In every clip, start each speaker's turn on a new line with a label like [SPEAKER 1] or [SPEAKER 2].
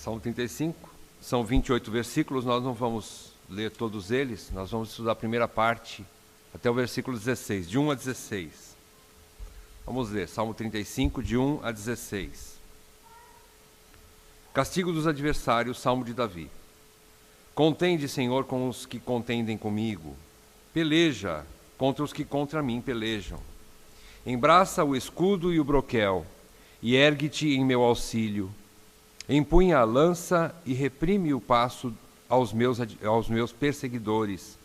[SPEAKER 1] Salmo 35, são 28 versículos, nós não vamos ler todos eles, nós vamos estudar a primeira parte até o versículo 16, de 1 a 16. Vamos ler, Salmo 35, de 1 a 16. Castigo dos adversários, Salmo de Davi. Contende, Senhor, com os que contendem comigo. Peleja contra os que contra mim pelejam. Embraça o escudo e o broquel, e ergue-te em meu auxílio. Empunha a lança e reprime o passo aos meus perseguidores.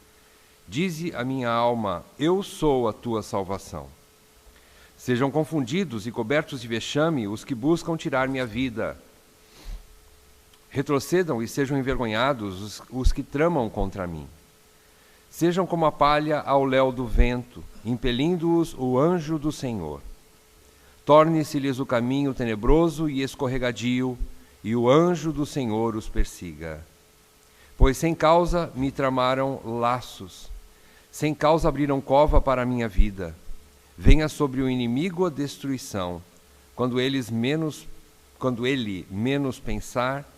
[SPEAKER 1] Dize a minha alma, eu sou a tua salvação. Sejam confundidos e cobertos de vexame os que buscam tirar minha vida. Retrocedam e sejam envergonhados os que tramam contra mim. Sejam como a palha ao léu do vento, impelindo-os o anjo do Senhor. Torne-se-lhes o caminho tenebroso e escorregadio, e o anjo do Senhor os persiga. Pois sem causa me tramaram laços, sem causa abriram cova para a minha vida. Venha sobre o inimigo a destruição, quando ele menos pensar,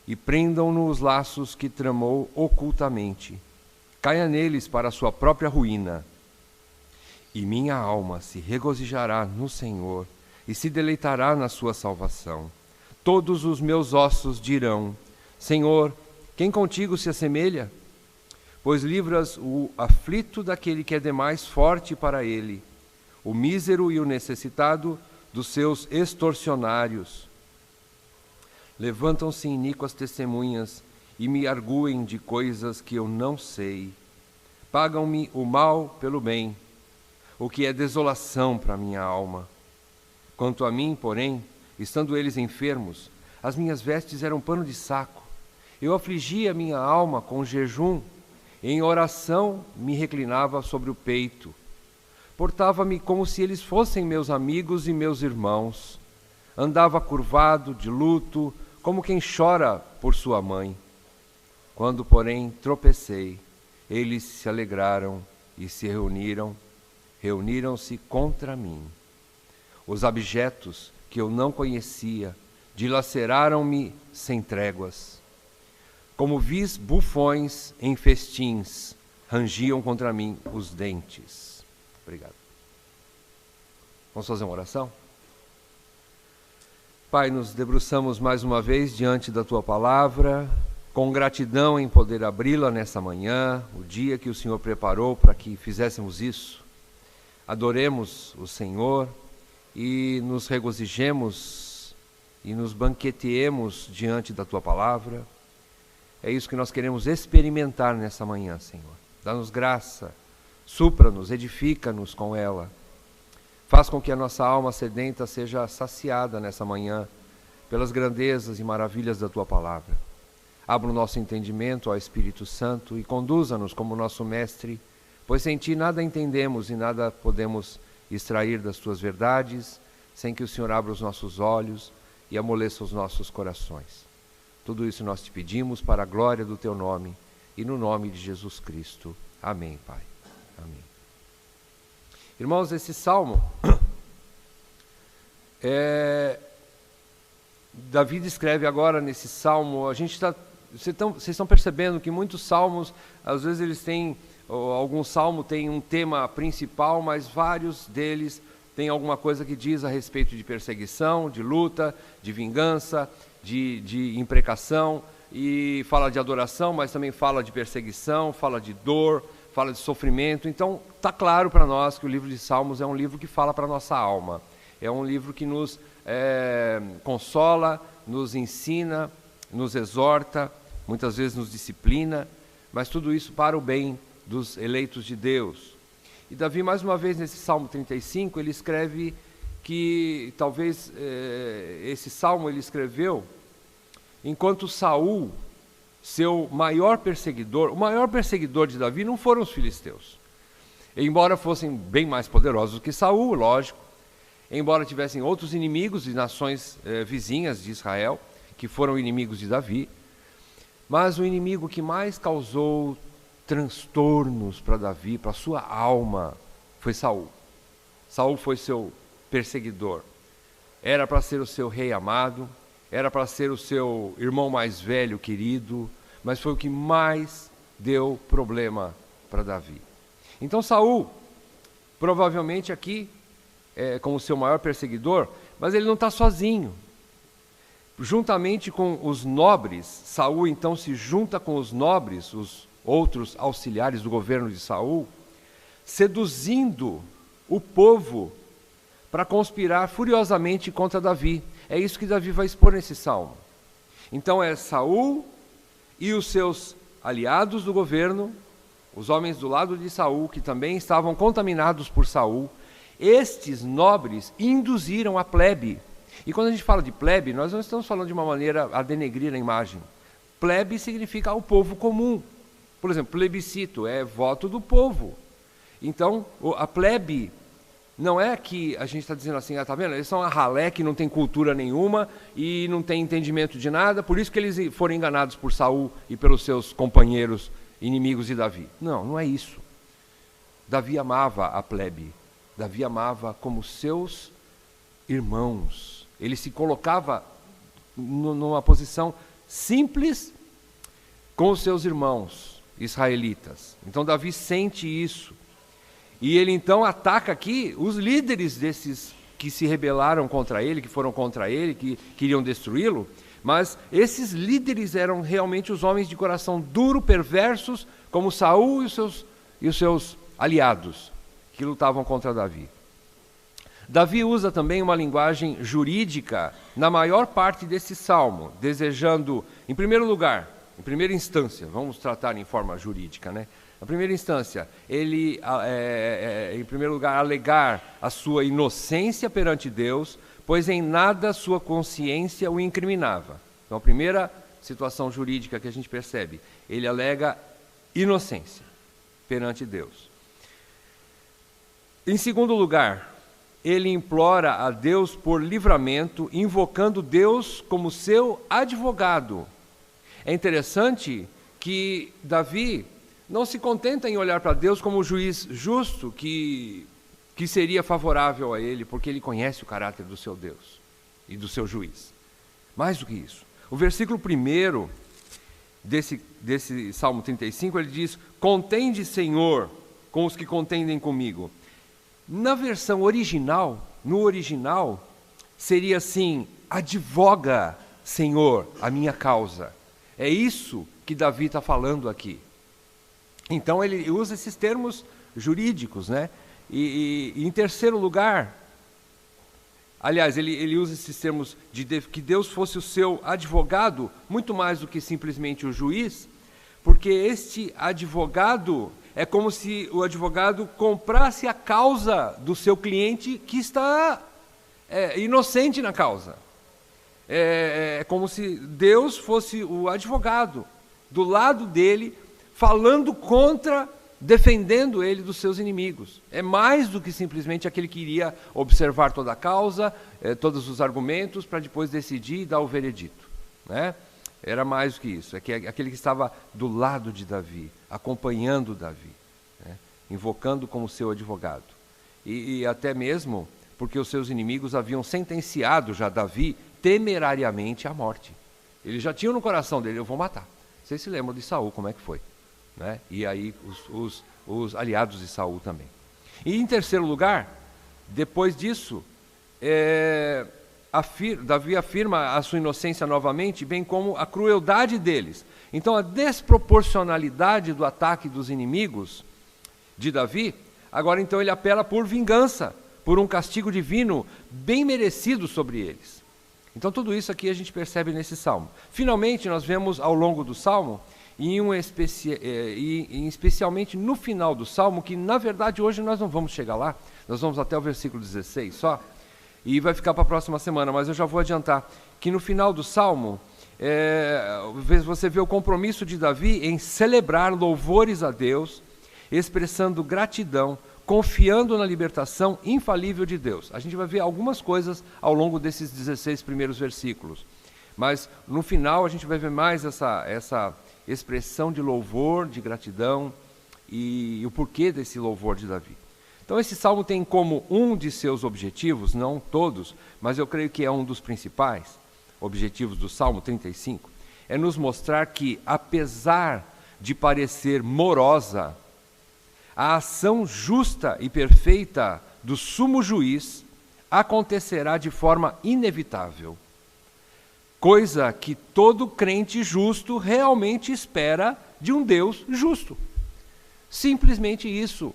[SPEAKER 1] e prendam-no os laços que tramou ocultamente. Caia neles para a sua própria ruína. E minha alma se regozijará no Senhor, e se deleitará na sua salvação. Todos os meus ossos dirão, Senhor, quem contigo se assemelha? Pois livras o aflito daquele que é demais forte para ele, o mísero e o necessitado dos seus extorsionários. Levantam-se iníquas testemunhas e me arguem de coisas que eu não sei. Pagam-me o mal pelo bem, o que é desolação para minha alma. Quanto a mim, porém, estando eles enfermos, as minhas vestes eram pano de saco. Eu afligia minha alma com jejum, e em oração me reclinava sobre o peito. Portava-me como se eles fossem meus amigos e meus irmãos. Andava curvado, de luto, como quem chora por sua mãe. Quando, porém, tropecei, eles se alegraram e se reuniram-se contra mim. Os abjetos que eu não conhecia dilaceraram-me sem tréguas. Como vis bufões em festins, rangiam contra mim os dentes. Obrigado. Vamos fazer uma oração? Pai, nos debruçamos mais uma vez diante da Tua palavra, com gratidão em poder abri-la nessa manhã, o dia que o Senhor preparou para que fizéssemos isso. Adoremos o Senhor e nos regozijemos e nos banqueteemos diante da Tua palavra. É isso que nós queremos experimentar nessa manhã, Senhor. Dá-nos graça, supra-nos, edifica-nos com ela. Faz com que a nossa alma sedenta seja saciada nessa manhã pelas grandezas e maravilhas da Tua palavra. Abra o nosso entendimento ao Espírito Santo e conduza-nos como nosso Mestre, pois sem Ti nada entendemos e nada podemos extrair das Tuas verdades, sem que o Senhor abra os nossos olhos e amoleça os nossos corações. Tudo isso nós Te pedimos para a glória do Teu nome e no nome de Jesus Cristo. Amém, Pai. Amém. Irmãos, esse salmo, Davi descreve agora nesse salmo, vocês estão percebendo que muitos salmos, às vezes eles têm, algum salmo tem um tema principal, mas vários deles têm alguma coisa que diz a respeito de perseguição, de luta, de vingança, de imprecação, e fala de adoração, mas também fala de perseguição, fala de dor, fala de sofrimento. Então está claro para nós que o livro de Salmos é um livro que fala para a nossa alma, é um livro que nos consola, nos ensina, nos exorta, muitas vezes nos disciplina, mas tudo isso para o bem dos eleitos de Deus. E Davi, mais uma vez, nesse Salmo 35, ele escreve que talvez esse salmo ele escreveu enquanto Saul, seu maior perseguidor, o maior perseguidor de Davi não foram os filisteus. Embora fossem bem mais poderosos que Saul, lógico, embora tivessem outros inimigos de nações vizinhas de Israel, que foram inimigos de Davi, mas o inimigo que mais causou transtornos para Davi, para sua alma, foi Saul. Saul foi seu perseguidor. Era para ser o seu rei amado, era para ser o seu irmão mais velho, querido, mas foi o que mais deu problema para Davi. Então Saul, provavelmente aqui, como seu maior perseguidor, mas ele não está sozinho. Juntamente com os nobres, Saul então se junta com os nobres, os outros auxiliares do governo de Saul, seduzindo o povo para conspirar furiosamente contra Davi. É isso que Davi vai expor nesse salmo. Então é Saul e os seus aliados do governo, os homens do lado de Saul, que também estavam contaminados por Saul. Estes nobres induziram a plebe. E quando a gente fala de plebe, nós não estamos falando de uma maneira a denegrir a imagem. Plebe significa o povo comum. Por exemplo, plebiscito é voto do povo. Então, a plebe não é que a gente está dizendo assim, tá vendo? Eles são a ralé que não tem cultura nenhuma e não tem entendimento de nada, por isso que eles foram enganados por Saul e pelos seus companheiros inimigos de Davi. Não, não é isso. Davi amava a plebe. Davi amava como seus irmãos. Ele se colocava numa posição simples com os seus irmãos israelitas. Então Davi sente isso. E ele então ataca aqui os líderes desses que se rebelaram contra ele, que foram contra ele, que queriam destruí-lo. Mas esses líderes eram realmente os homens de coração duro, perversos, como Saul e os seus aliados, que lutavam contra Davi. Davi usa também uma linguagem jurídica na maior parte desse salmo, desejando, em primeiro lugar, em primeira instância, vamos tratar em forma jurídica, né? Na primeira instância, ele, em primeiro lugar, alegar a sua inocência perante Deus, pois em nada sua consciência o incriminava. Então, a primeira situação jurídica que a gente percebe, ele alega inocência perante Deus. Em segundo lugar, ele implora a Deus por livramento, invocando Deus como seu advogado. É interessante que Davi não se contenta em olhar para Deus como o juiz justo que seria favorável a ele, porque ele conhece o caráter do seu Deus e do seu juiz. Mais do que isso, o versículo 1 desse Salmo 35, ele diz: contende, Senhor, com os que contendem comigo. Na versão original, no original, seria assim: advoga, Senhor, a minha causa. É isso que Davi está falando aqui. Então ele usa esses termos jurídicos, né? E em terceiro lugar, aliás, ele usa esses termos de que Deus fosse o seu advogado, muito mais do que simplesmente o juiz, porque este advogado é como se o advogado comprasse a causa do seu cliente que está inocente na causa. É como se Deus fosse o advogado do lado dele, falando contra, defendendo ele dos seus inimigos. É mais do que simplesmente aquele que iria observar toda a causa, todos os argumentos, para depois decidir e dar o veredito, né? Era mais do que isso, aquele que estava do lado de Davi, acompanhando Davi, né? Invocando como seu advogado. E até mesmo porque os seus inimigos haviam sentenciado já Davi temerariamente à morte. Eles já tinham no coração dele: eu vou matar. Vocês se lembram de Saul, como é que foi, né? E aí os aliados de Saul também. E em terceiro lugar, depois disso, Davi afirma a sua inocência novamente, bem como a crueldade deles. Então a desproporcionalidade do ataque dos inimigos de Davi, agora então ele apela por vingança, por um castigo divino bem merecido sobre eles. Então tudo isso aqui a gente percebe nesse salmo. Finalmente nós vemos ao longo do salmo, e especialmente no final do salmo, que na verdade hoje nós não vamos chegar lá, nós vamos até o versículo 16 só, e vai ficar para a próxima semana, mas eu já vou adiantar que no final do salmo, você vê o compromisso de Davi em celebrar louvores a Deus, expressando gratidão, confiando na libertação infalível de Deus. A gente vai ver algumas coisas ao longo desses 16 primeiros versículos, mas no final a gente vai ver mais essa expressão de louvor, de gratidão e o porquê desse louvor de Davi. Então esse salmo tem como um de seus objetivos, não todos, mas eu creio que é um dos principais, objetivos do Salmo 35, é nos mostrar que, apesar de parecer morosa, a ação justa e perfeita do sumo juiz acontecerá de forma inevitável, coisa que todo crente justo realmente espera de um Deus justo. Simplesmente isso.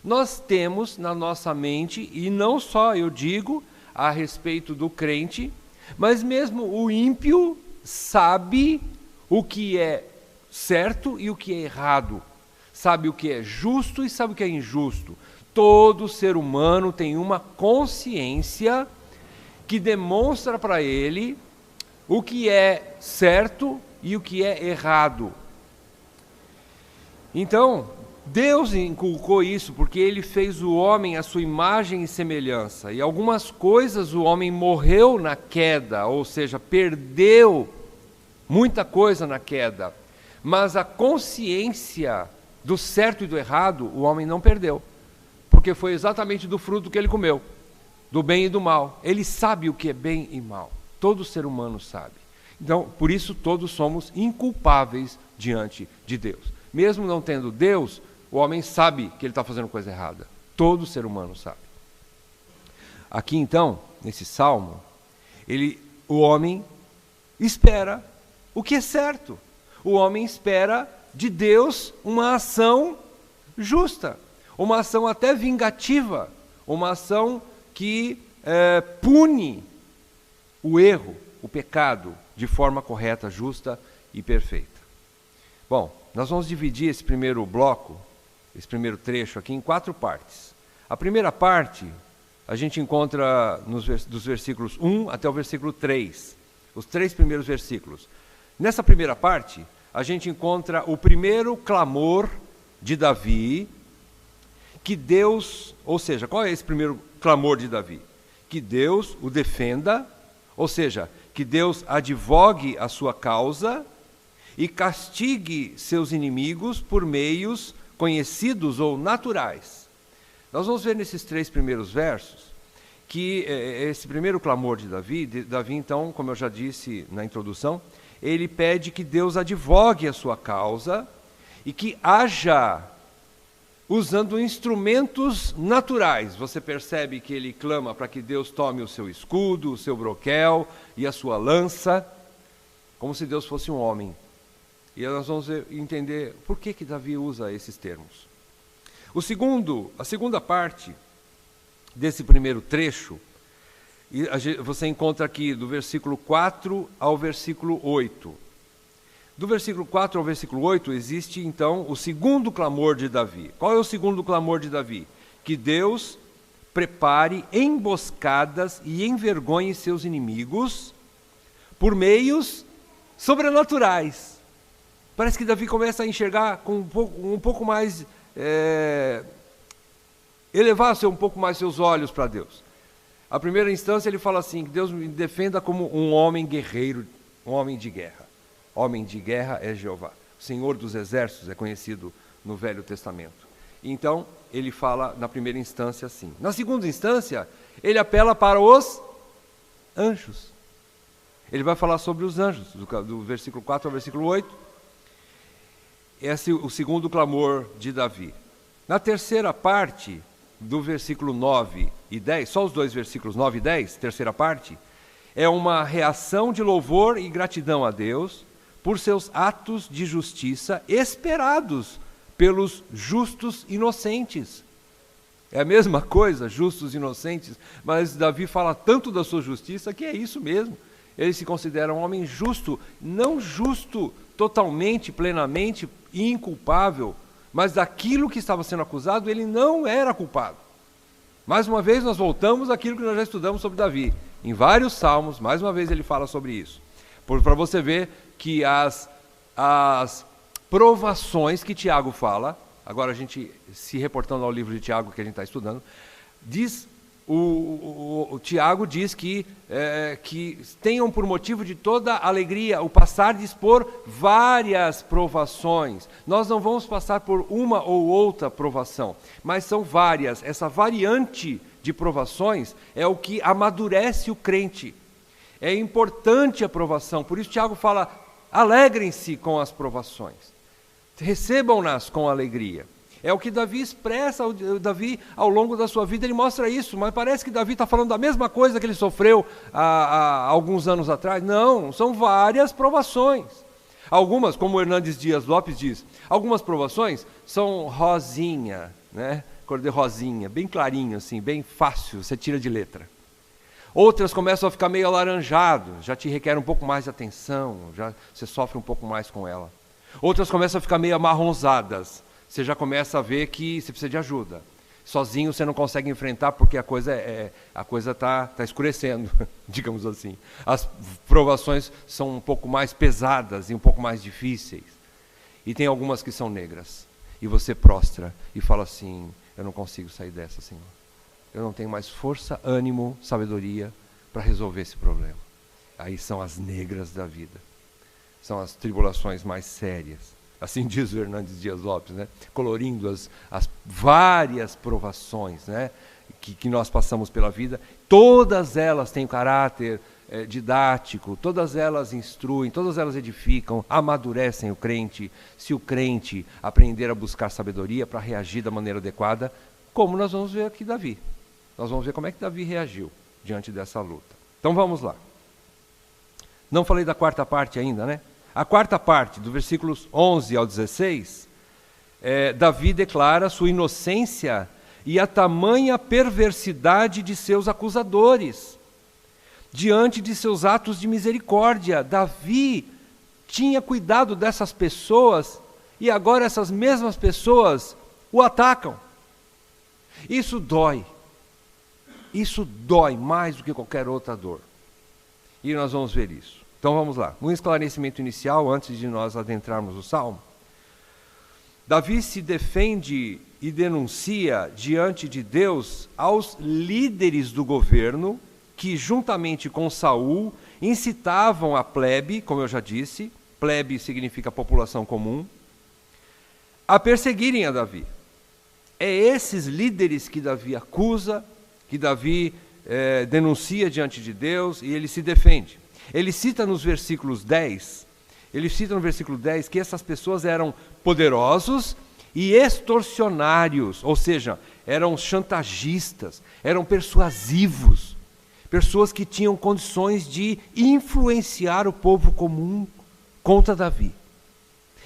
[SPEAKER 1] Nós temos na nossa mente, e não só eu digo a respeito do crente, mas mesmo o ímpio sabe o que é certo e o que é errado, sabe o que é justo e sabe o que é injusto. Todo ser humano tem uma consciência que demonstra para ele o que é certo e o que é errado. Então, Deus inculcou isso porque Ele fez o homem à sua imagem e semelhança. E algumas coisas o homem morreu na queda, ou seja, perdeu muita coisa na queda. Mas a consciência do certo e do errado, o homem não perdeu. Porque foi exatamente do fruto que ele comeu, do bem e do mal. Ele sabe o que é bem e mal. Todo ser humano sabe. Então, por isso todos somos inculpáveis diante de Deus. Mesmo não tendo Deus, o homem sabe que ele está fazendo coisa errada. Todo ser humano sabe. Aqui então, nesse salmo, o homem espera o que é certo. O homem espera de Deus uma ação justa, uma ação até vingativa, uma ação que pune o erro, o pecado, de forma correta, justa e perfeita. Bom, nós vamos dividir esse primeiro bloco, esse primeiro trecho aqui, em 4 partes. A primeira parte a gente encontra dos versículos 1 até o versículo 3, os 3 primeiros versículos. Nessa primeira parte, a gente encontra o primeiro clamor de Davi, que Deus, ou seja, qual é esse primeiro clamor de Davi? Que Deus o defenda, ou seja, que Deus advogue a sua causa e castigue seus inimigos por meios conhecidos ou naturais. Nós vamos ver nesses 3 primeiros versos que esse primeiro clamor de Davi então, como eu já disse na introdução, ele pede que Deus advogue a sua causa e que haja usando instrumentos naturais. Você percebe que ele clama para que Deus tome o seu escudo, o seu broquel e a sua lança, como se Deus fosse um homem. E nós vamos entender por que Davi usa esses termos. A segunda parte desse primeiro trecho, você encontra aqui do versículo 4 ao versículo 8. Do versículo 4 ao versículo 8 existe então o segundo clamor de Davi. Qual é o segundo clamor de Davi? Que Deus prepare emboscadas e envergonhe seus inimigos por meios sobrenaturais. Parece que Davi começa a enxergar com um pouco mais, elevar um pouco mais seus olhos para Deus. A primeira instância ele fala assim, que Deus me defenda como um homem guerreiro, um homem de guerra. Homem de guerra é Jeová. O Senhor dos exércitos é conhecido no Velho Testamento. Então, ele fala na primeira instância assim. Na segunda instância, ele apela para os anjos. Ele vai falar sobre os anjos, do versículo 4 ao versículo 8. Esse é o segundo clamor de Davi. Na terceira parte, do versículo 9 e 10, só os 2 versículos 9 e 10, terceira parte, é uma reação de louvor e gratidão a Deus por seus atos de justiça esperados pelos justos inocentes. É a mesma coisa, justos inocentes, mas Davi fala tanto da sua justiça que é isso mesmo. Ele se considera um homem justo, não justo totalmente, plenamente, inculpável, mas daquilo que estava sendo acusado, ele não era culpado. Mais uma vez nós voltamos àquilo que nós já estudamos sobre Davi. Em vários salmos, mais uma vez ele fala sobre isso. Para você ver que as provações que Tiago fala, agora a gente se reportando ao livro de Tiago que a gente está estudando, diz, o Tiago diz que tenham por motivo de toda alegria o passardes por várias provações. Nós não vamos passar por uma ou outra provação, mas são várias. Essa variante de provações é o que amadurece o crente. É importante a provação, por isso Tiago fala, alegrem-se com as provações, recebam-nas com alegria. É o que Davi expressa, Davi ao longo da sua vida ele mostra isso, mas parece que Davi está falando da mesma coisa que ele sofreu há alguns anos atrás. Não, são várias provações. Algumas, como o Hernandes Dias Lopes diz, algumas provações são rosinha, né? Cor de rosinha, bem clarinho assim, bem fácil, você tira de letra. Outras começam a ficar meio alaranjado, já te requer um pouco mais de atenção, já você sofre um pouco mais com ela. Outras começam a ficar meio amarronzadas, você já começa a ver que você precisa de ajuda. Sozinho você não consegue enfrentar porque a coisa está escurecendo, digamos assim. As provações são um pouco mais pesadas e um pouco mais difíceis. E tem algumas que são negras. E você prostra e fala assim, eu não consigo sair dessa, Senhor. Eu não tenho mais força, ânimo, sabedoria para resolver esse problema. Aí são as negras da vida. São as tribulações mais sérias. Assim diz o Hernandes Dias Lopes, né? Colorindo as várias provações, né? que nós passamos pela vida. Todas elas têm caráter didático, todas elas instruem, todas elas edificam, amadurecem o crente. Se o crente aprender a buscar sabedoria para reagir da maneira adequada, como nós vamos ver aqui Davi. Nós vamos ver como é que Davi reagiu diante dessa luta. Então vamos lá. Não falei da quarta parte ainda, né? A quarta parte, do versículos 11 ao 16, Davi declara sua inocência e a tamanha perversidade de seus acusadores, diante de seus atos de misericórdia. Davi tinha cuidado dessas pessoas e agora essas mesmas pessoas o atacam. Isso dói mais do que qualquer outra dor. E nós vamos ver isso. Então vamos lá, um esclarecimento inicial antes de nós adentrarmos o Salmo. Davi se defende e denuncia diante de Deus aos líderes do governo que, juntamente com Saul, incitavam a plebe, como eu já disse, plebe significa população comum, a perseguirem a Davi. É esses líderes que Davi acusa, que Davi denuncia diante de Deus e ele se defende. Ele cita no versículo 10 que essas pessoas eram poderosos e extorsionários, ou seja, eram chantagistas, eram persuasivos, pessoas que tinham condições de influenciar o povo comum contra Davi.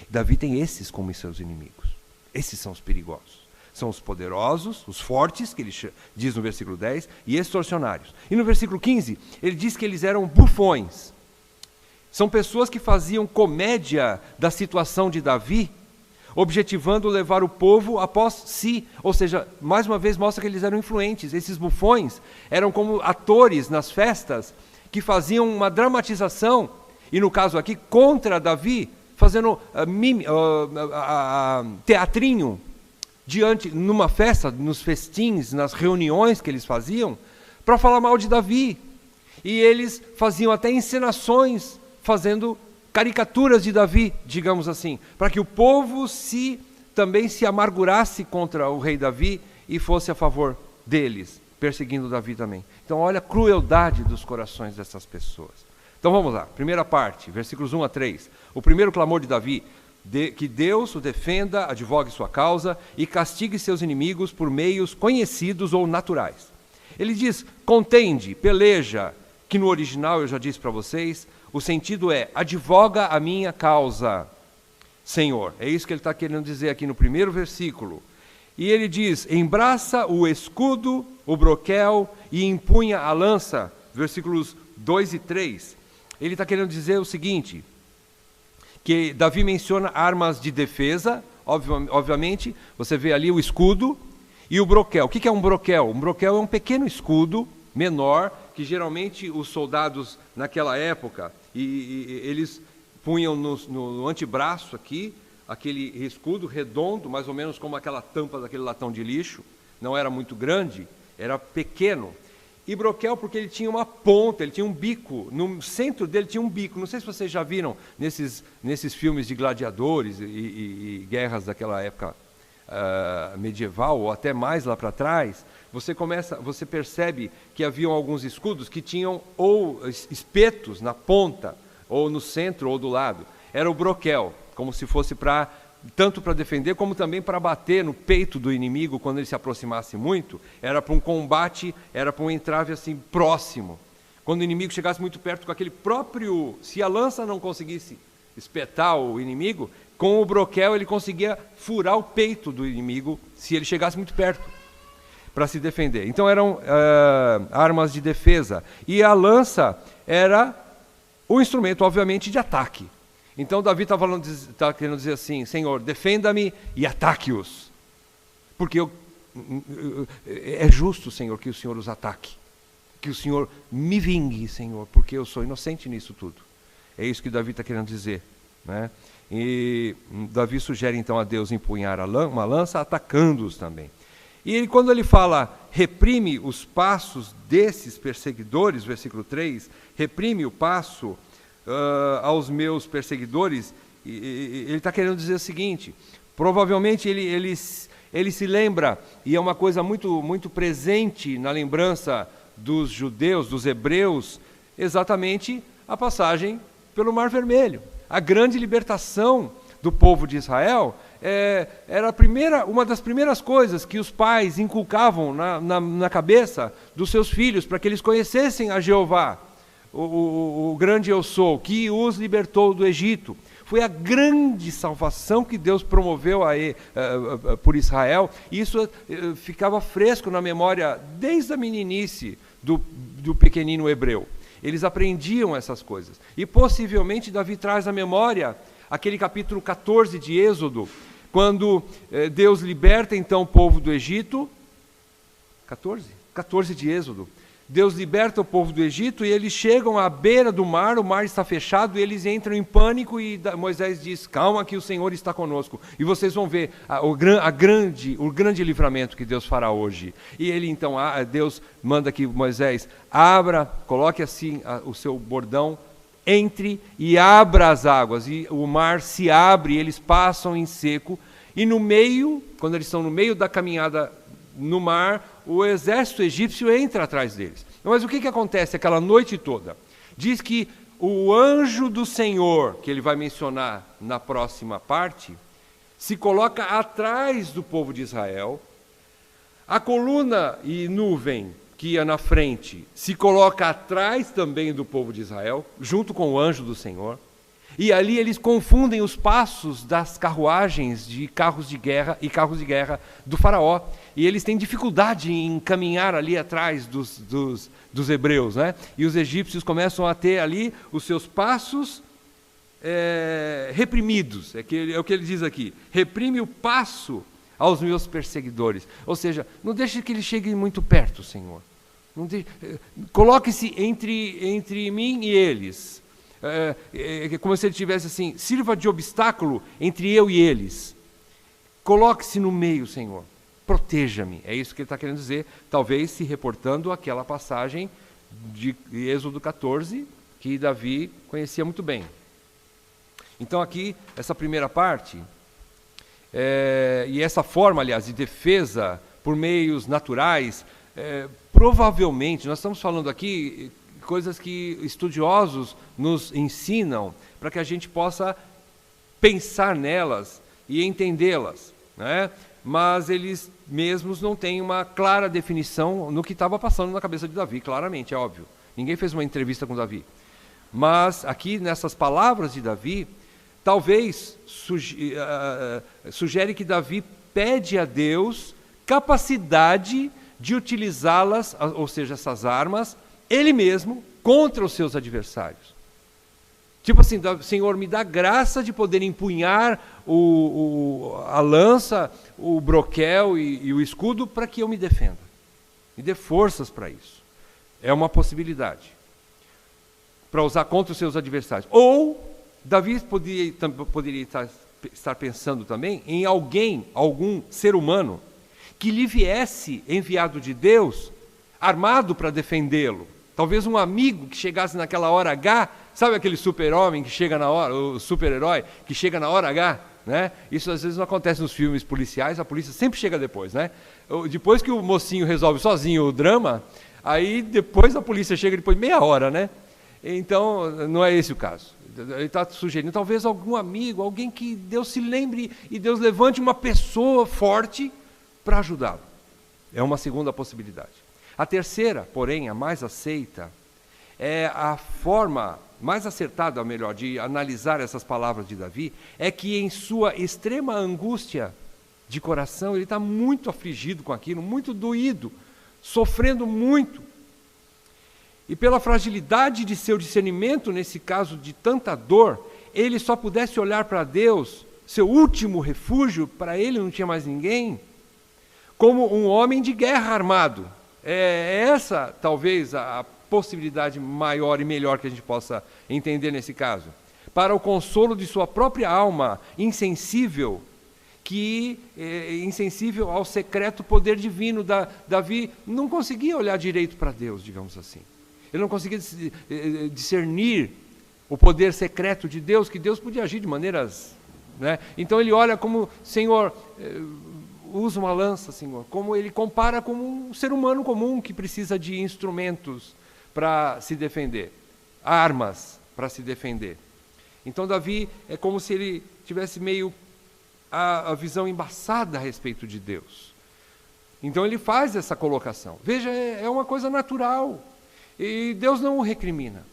[SPEAKER 1] Davi tem esses como seus inimigos, esses são os perigosos. São os poderosos, os fortes, que ele diz no versículo 10, e extorsionários. E no versículo 15, ele diz que eles eram bufões. São pessoas que faziam comédia da situação de Davi, objetivando levar o povo após si. Ou seja, mais uma vez mostra que eles eram influentes. Esses bufões eram como atores nas festas, que faziam uma dramatização, e no caso aqui, contra Davi, fazendo teatrinho, numa festa, nos festins, nas reuniões que eles faziam, para falar mal de Davi. E eles faziam até encenações, fazendo caricaturas de Davi, digamos assim, para que o povo também se amargurasse contra o rei Davi e fosse a favor deles, perseguindo Davi também. Então olha a crueldade dos corações dessas pessoas. Então vamos lá, primeira parte, versículos 1 a 3. O primeiro clamor de Davi: que Deus o defenda, advogue sua causa e castigue seus inimigos por meios conhecidos ou naturais. Ele diz, contende, peleja, que no original eu já disse para vocês, o sentido é, advoga a minha causa, Senhor. É isso que ele está querendo dizer aqui no primeiro versículo. E ele diz, embraça o escudo, o broquel e empunha a lança, versículos 2 e 3. Ele está querendo dizer o seguinte, que Davi menciona armas de defesa, obviamente, você vê ali o escudo e o broquel. O que é um broquel? Um broquel é um pequeno escudo, menor, que geralmente os soldados naquela época, eles punham no antebraço aqui, aquele escudo redondo, mais ou menos como aquela tampa daquele latão de lixo, não era muito grande, era pequeno. E broquel porque ele tinha uma ponta, ele tinha um bico, no centro dele tinha um bico. Não sei se vocês já viram nesses filmes de gladiadores e guerras daquela época medieval, ou até mais lá para trás, você percebe que haviam alguns escudos que tinham ou espetos na ponta, ou no centro, ou do lado. Era o broquel, como se fosse tanto para defender, como também para bater no peito do inimigo quando ele se aproximasse muito. Era para um combate, era para um entrave assim próximo. Quando o inimigo chegasse muito perto, com aquele próprio... Se a lança não conseguisse espetar o inimigo, com o broquel ele conseguia furar o peito do inimigo, se ele chegasse muito perto, para se defender. Então eram armas de defesa. E a lança era o instrumento, obviamente, de ataque. Então Davi está querendo dizer assim: Senhor, defenda-me e ataque-os. Porque é justo, Senhor, que o Senhor os ataque. Que o Senhor me vingue, Senhor, porque eu sou inocente nisso tudo. É isso que Davi está querendo dizer, né? E Davi sugere então a Deus empunhar uma lança, atacando-os também. E quando ele fala, reprime os passos desses perseguidores, versículo 3, reprime o passo aos meus perseguidores, ele está querendo dizer o seguinte: provavelmente ele se lembra, e é uma coisa muito, muito presente na lembrança dos judeus, dos hebreus, exatamente a passagem pelo Mar Vermelho. A grande libertação do povo de Israel era uma das primeiras coisas que os pais inculcavam na cabeça dos seus filhos, para que eles conhecessem a Jeová, o grande eu sou, que os libertou do Egito. Foi a grande salvação que Deus promoveu por Israel, e isso ficava fresco na memória desde a meninice do pequenino hebreu. Eles aprendiam essas coisas. E possivelmente Davi traz à memória aquele capítulo 14 de Êxodo, quando Deus liberta então o povo do Egito. 14 de Êxodo. Deus liberta o povo do Egito e eles chegam à beira do mar, o mar está fechado, e eles entram em pânico e Moisés diz: calma que o Senhor está conosco. E vocês vão ver o grande livramento que Deus fará hoje. E ele então, Deus manda que Moisés coloque assim o seu bordão, entre e abra as águas. E o mar se abre, eles passam em seco. E no meio, quando eles estão no meio da caminhada no mar, o exército egípcio entra atrás deles. Mas o que acontece aquela noite toda? Diz que o anjo do Senhor, que ele vai mencionar na próxima parte, se coloca atrás do povo de Israel. A coluna e nuvem que ia na frente se coloca atrás também do povo de Israel, junto com o anjo do Senhor. E ali eles confundem os passos das carruagens de carros de guerra do faraó. E eles têm dificuldade em caminhar ali atrás dos hebreus, né? E os egípcios começam a ter ali os seus passos reprimidos. É o que ele diz aqui: reprime o passo aos meus perseguidores. Ou seja, não deixe que eles cheguem muito perto, Senhor. Coloque-se entre mim e eles. Como se ele tivesse assim: sirva de obstáculo entre eu e eles. Coloque-se no meio, Senhor. Proteja-me. É isso que ele está querendo dizer, talvez se reportando àquela passagem de Êxodo 14, que Davi conhecia muito bem. Então aqui, essa primeira parte, e essa forma, aliás, de defesa por meios naturais, provavelmente, nós estamos falando aqui coisas que estudiosos nos ensinam, para que a gente possa pensar nelas e entendê-las, né? Mas eles mesmos não têm uma clara definição no que estava passando na cabeça de Davi, claramente, é óbvio. Ninguém fez uma entrevista com Davi. Mas aqui, nessas palavras de Davi, talvez sugere que Davi pede a Deus capacidade de utilizá-las, ou seja, essas armas, ele mesmo, contra os seus adversários. Tipo assim: Senhor, me dá graça de poder empunhar a lança, o broquel e o escudo, para que eu me defenda. Me dê forças para isso. É uma possibilidade. Para usar contra os seus adversários. Ou, Davi poderia estar pensando também em algum ser humano, que lhe viesse enviado de Deus, armado para defendê-lo. Talvez um amigo que chegasse naquela hora H, sabe aquele super-homem que chega na hora, o super-herói que chega na hora H, né? Isso às vezes não acontece nos filmes policiais, a polícia sempre chega depois, né? Depois que o mocinho resolve sozinho o drama, aí depois a polícia chega depois de meia hora, né? Então, não é esse o caso. Ele está sugerindo, talvez algum amigo, alguém que Deus se lembre e Deus levante uma pessoa forte para ajudá-lo. É uma segunda possibilidade. A terceira, porém, a mais aceita, é a forma mais acertada, melhor, de analisar essas palavras de Davi, é que em sua extrema angústia de coração, ele está muito afligido com aquilo, muito doído, sofrendo muito. E pela fragilidade de seu discernimento, nesse caso de tanta dor, ele só pudesse olhar para Deus, seu último refúgio, para ele não tinha mais ninguém, como um homem de guerra armado. É essa, talvez, a possibilidade maior e melhor que a gente possa entender nesse caso. Para o consolo de sua própria alma, insensível ao secreto poder divino. Davi não conseguia olhar direito para Deus, digamos assim. Ele não conseguia discernir o poder secreto de Deus, que Deus podia agir de maneiras... né? Então ele olha como, Senhor, usa uma lança, Senhor, como ele compara com um ser humano comum que precisa de instrumentos para se defender, armas para se defender. Então Davi é como se ele tivesse meio a visão embaçada a respeito de Deus. Então ele faz essa colocação. Veja, é uma coisa natural. E Deus não o recrimina.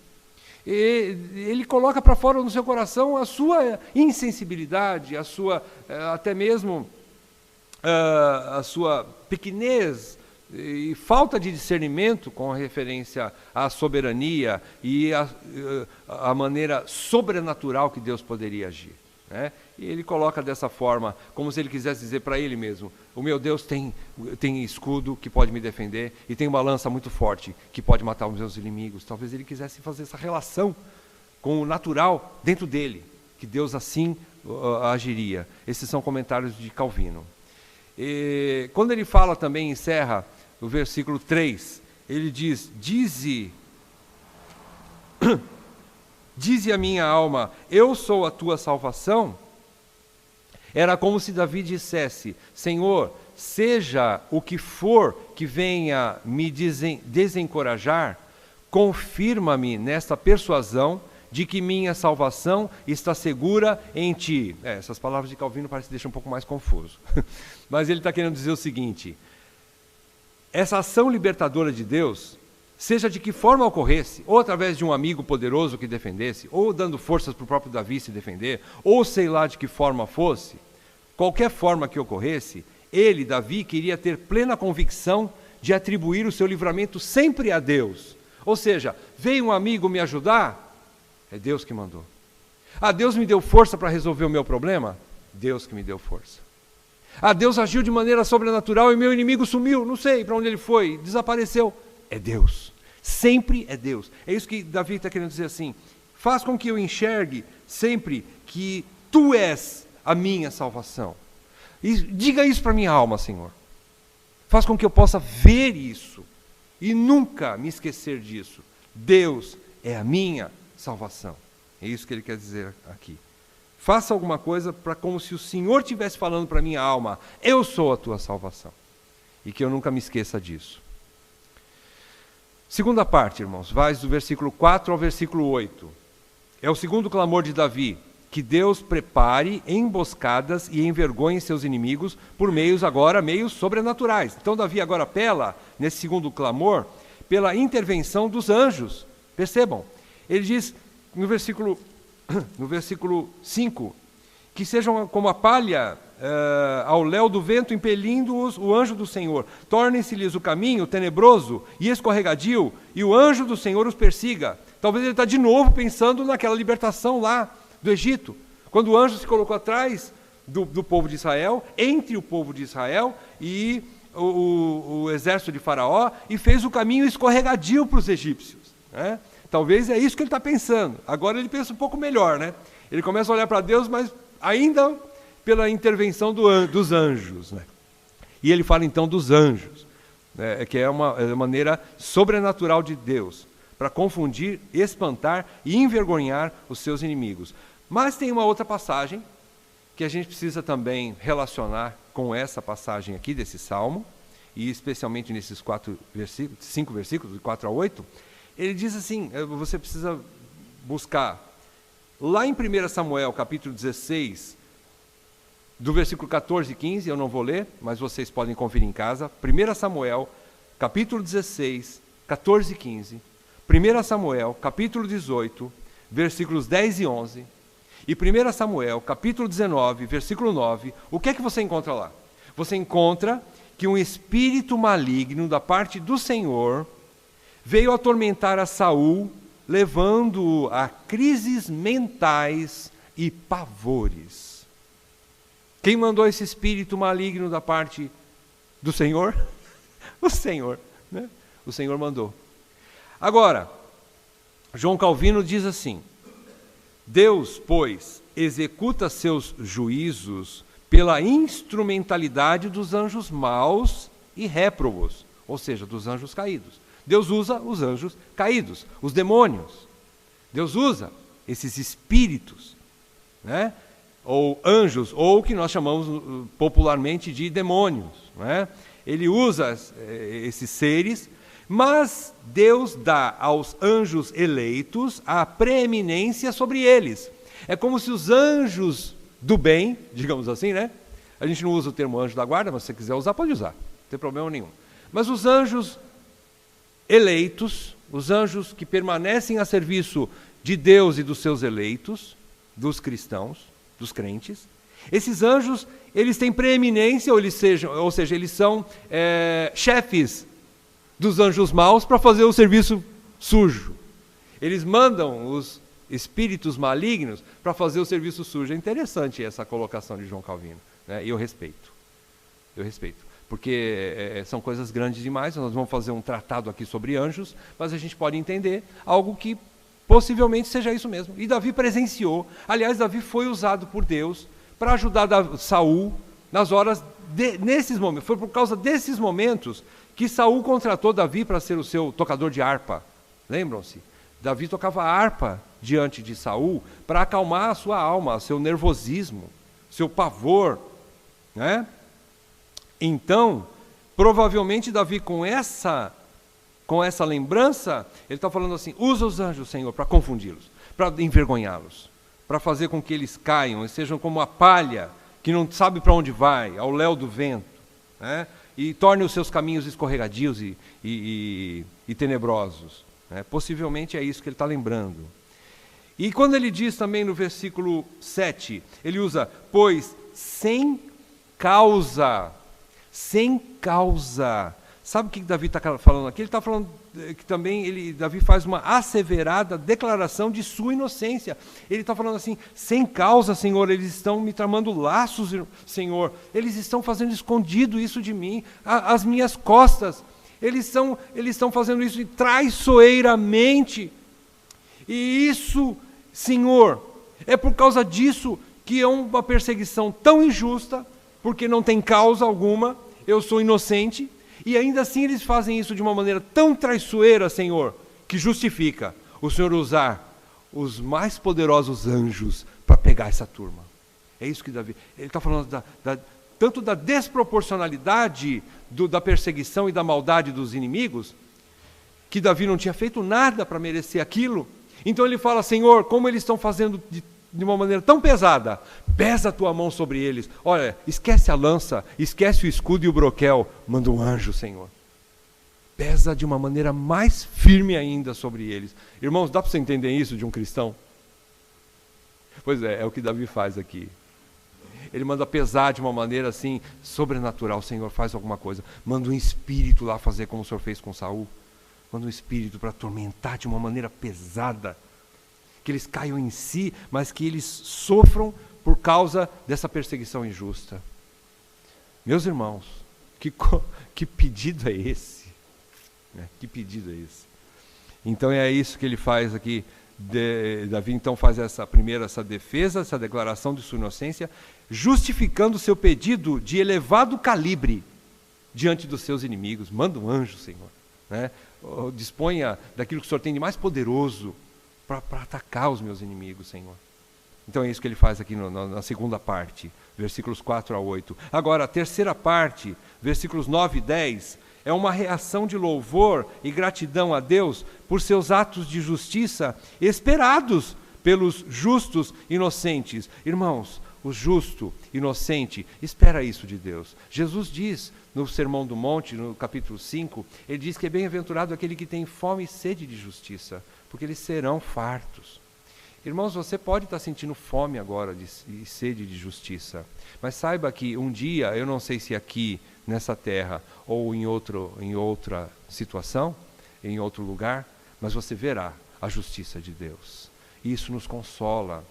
[SPEAKER 1] Ele coloca para fora no seu coração a sua insensibilidade, a sua, até mesmo, a sua pequenez e falta de discernimento com referência à soberania e à maneira sobrenatural que Deus poderia agir, né? E ele coloca dessa forma, como se ele quisesse dizer para ele mesmo, o meu Deus tem escudo que pode me defender e tem uma lança muito forte que pode matar os meus inimigos. Talvez ele quisesse fazer essa relação com o natural dentro dele, que Deus assim agiria. Esses são comentários de Calvino. E quando ele fala também, encerra o versículo 3, ele diz, dize a minha alma, eu sou a tua salvação. Era como se Davi dissesse, Senhor, seja o que for que venha me desencorajar, confirma-me nesta persuasão de que minha salvação está segura em ti. Essas palavras de Calvino parecem deixar um pouco mais confuso. Mas ele está querendo dizer o seguinte, essa ação libertadora de Deus, seja de que forma ocorresse, ou através de um amigo poderoso que defendesse, ou dando forças para o próprio Davi se defender, ou sei lá de que forma fosse, qualquer forma que ocorresse, ele, Davi, queria ter plena convicção de atribuir o seu livramento sempre a Deus. Ou seja, veio um amigo me ajudar, é Deus que mandou. Deus me deu força para resolver o meu problema, Deus que me deu força. Deus agiu de maneira sobrenatural e meu inimigo sumiu, não sei para onde ele foi, desapareceu. É Deus, sempre é Deus. É isso que Davi está querendo dizer assim, faz com que eu enxergue sempre que tu és a minha salvação. E diga isso para minha alma, Senhor. Faz com que eu possa ver isso e nunca me esquecer disso. Deus é a minha salvação. É isso que ele quer dizer aqui. Faça alguma coisa para como se o Senhor estivesse falando para minha alma, eu sou a tua salvação. E que eu nunca me esqueça disso. Segunda parte, irmãos, vai do versículo 4 ao versículo 8. É o segundo clamor de Davi, que Deus prepare emboscadas e envergonhe seus inimigos por meios sobrenaturais. Então Davi agora apela, nesse segundo clamor, pela intervenção dos anjos. Percebam, ele diz no versículo 5, que sejam como a palha ao léu do vento, impelindo-os o anjo do Senhor. Torne-se-lhes o caminho tenebroso e escorregadio, e o anjo do Senhor os persiga. Talvez ele está de novo pensando naquela libertação lá do Egito, quando o anjo se colocou atrás do povo de Israel, entre o povo de Israel e o exército de Faraó, e fez o caminho escorregadio para os egípcios, né? Talvez é isso que ele está pensando. Agora ele pensa um pouco melhor, né? Ele começa a olhar para Deus, mas ainda pela intervenção dos anjos, né? E ele fala então dos anjos, né? Que é uma maneira sobrenatural de Deus, para confundir, espantar e envergonhar os seus inimigos. Mas tem uma outra passagem, que a gente precisa também relacionar com essa passagem aqui desse Salmo, e especialmente nesses 5 versículos, de 4 a 8, ele diz assim, você precisa buscar, lá em 1 Samuel, capítulo 16, do versículo 14 e 15, eu não vou ler, mas vocês podem conferir em casa, 1 Samuel, capítulo 16, 14 e 15, 1 Samuel, capítulo 18, versículos 10 e 11, e 1 Samuel, capítulo 19, versículo 9, o que é que você encontra lá? Você encontra que um espírito maligno da parte do Senhor veio atormentar a Saul, levando-o a crises mentais e pavores. Quem mandou esse espírito maligno da parte do Senhor? O Senhor, né? O Senhor mandou. Agora, João Calvino diz assim: Deus, pois, executa seus juízos pela instrumentalidade dos anjos maus e réprobos, ou seja, dos anjos caídos. Deus usa os anjos caídos, os demônios. Deus usa esses espíritos, né? Ou anjos, ou o que nós chamamos popularmente de demônios, né? Ele usa esses seres, mas Deus dá aos anjos eleitos a preeminência sobre eles. É como se os anjos do bem, digamos assim, né? A gente não usa o termo anjo da guarda, mas se você quiser usar, pode usar, não tem problema nenhum. Mas os anjos eleitos, os anjos que permanecem a serviço de Deus e dos seus eleitos, dos cristãos, dos crentes, esses anjos, eles têm preeminência, ou seja, eles são chefes dos anjos maus para fazer o serviço sujo. Eles mandam os espíritos malignos para fazer o serviço sujo. É interessante essa colocação de João Calvino, né? E eu respeito, porque são coisas grandes demais. Nós vamos fazer um tratado aqui sobre anjos, mas a gente pode entender algo que possivelmente seja isso mesmo. E Davi presenciou, aliás, Davi foi usado por Deus para ajudar Saul nas horas, nesses momentos. Foi por causa desses momentos que Saul contratou Davi para ser o seu tocador de harpa. Lembram-se? Davi tocava harpa diante de Saul para acalmar a sua alma, seu nervosismo, seu pavor, né? Então, provavelmente Davi com essa lembrança, ele está falando assim: usa os anjos, Senhor, para confundi-los, para envergonhá-los, para fazer com que eles caiam e sejam como a palha que não sabe para onde vai, ao léu do vento, né? E torne os seus caminhos escorregadios e tenebrosos. Possivelmente é isso que ele está lembrando. E quando ele diz também no versículo 7, ele usa, pois sem causa. Sabe o que Davi está falando aqui? Ele está falando que também Davi faz uma asseverada declaração de sua inocência. Ele está falando assim: sem causa, Senhor, eles estão me tramando laços, Senhor, eles estão fazendo escondido isso de mim, as minhas costas, eles estão fazendo isso traiçoeiramente, e isso, Senhor, é por causa disso que é uma perseguição tão injusta, porque não tem causa alguma, eu sou inocente, e ainda assim eles fazem isso de uma maneira tão traiçoeira, Senhor, que justifica o Senhor usar os mais poderosos anjos para pegar essa turma. É isso que Davi, ele está falando tanto da desproporcionalidade da perseguição e da maldade dos inimigos, que Davi não tinha feito nada para merecer aquilo. Então ele fala: Senhor, como eles estão fazendo de uma maneira tão pesada, pesa a tua mão sobre eles. Olha, esquece a lança, esquece o escudo e o broquel, manda um anjo, Senhor. Pesa de uma maneira mais firme ainda sobre eles. Irmãos, dá para você entender isso de um cristão? Pois é o que Davi faz aqui. Ele manda pesar de uma maneira assim, sobrenatural. Senhor, faz alguma coisa. Manda um espírito lá fazer como o Senhor fez com Saul. Manda um espírito para atormentar de uma maneira pesada. Que eles caiam em si, mas que eles sofram por causa dessa perseguição injusta. Meus irmãos, que pedido é esse? Que pedido é esse? Então é isso que ele faz aqui. Davi então faz essa defesa, essa declaração de sua inocência, justificando o seu pedido de elevado calibre diante dos seus inimigos. Manda um anjo, Senhor, né? Disponha daquilo que o Senhor tem de mais poderoso para atacar os meus inimigos, Senhor. Então é isso que ele faz aqui na segunda parte, versículos 4 a 8. Agora, a terceira parte, versículos 9 e 10, é uma reação de louvor e gratidão a Deus por seus atos de justiça esperados pelos justos inocentes. Irmãos, o justo, inocente, espera isso de Deus. Jesus diz no Sermão do Monte, no capítulo 5, ele diz que é bem-aventurado aquele que tem fome e sede de justiça, porque eles serão fartos. Irmãos, você pode estar sentindo fome agora e sede de justiça, mas saiba que um dia, eu não sei se aqui nessa terra ou em outra situação, em outro lugar, mas você verá a justiça de Deus. E isso nos consola,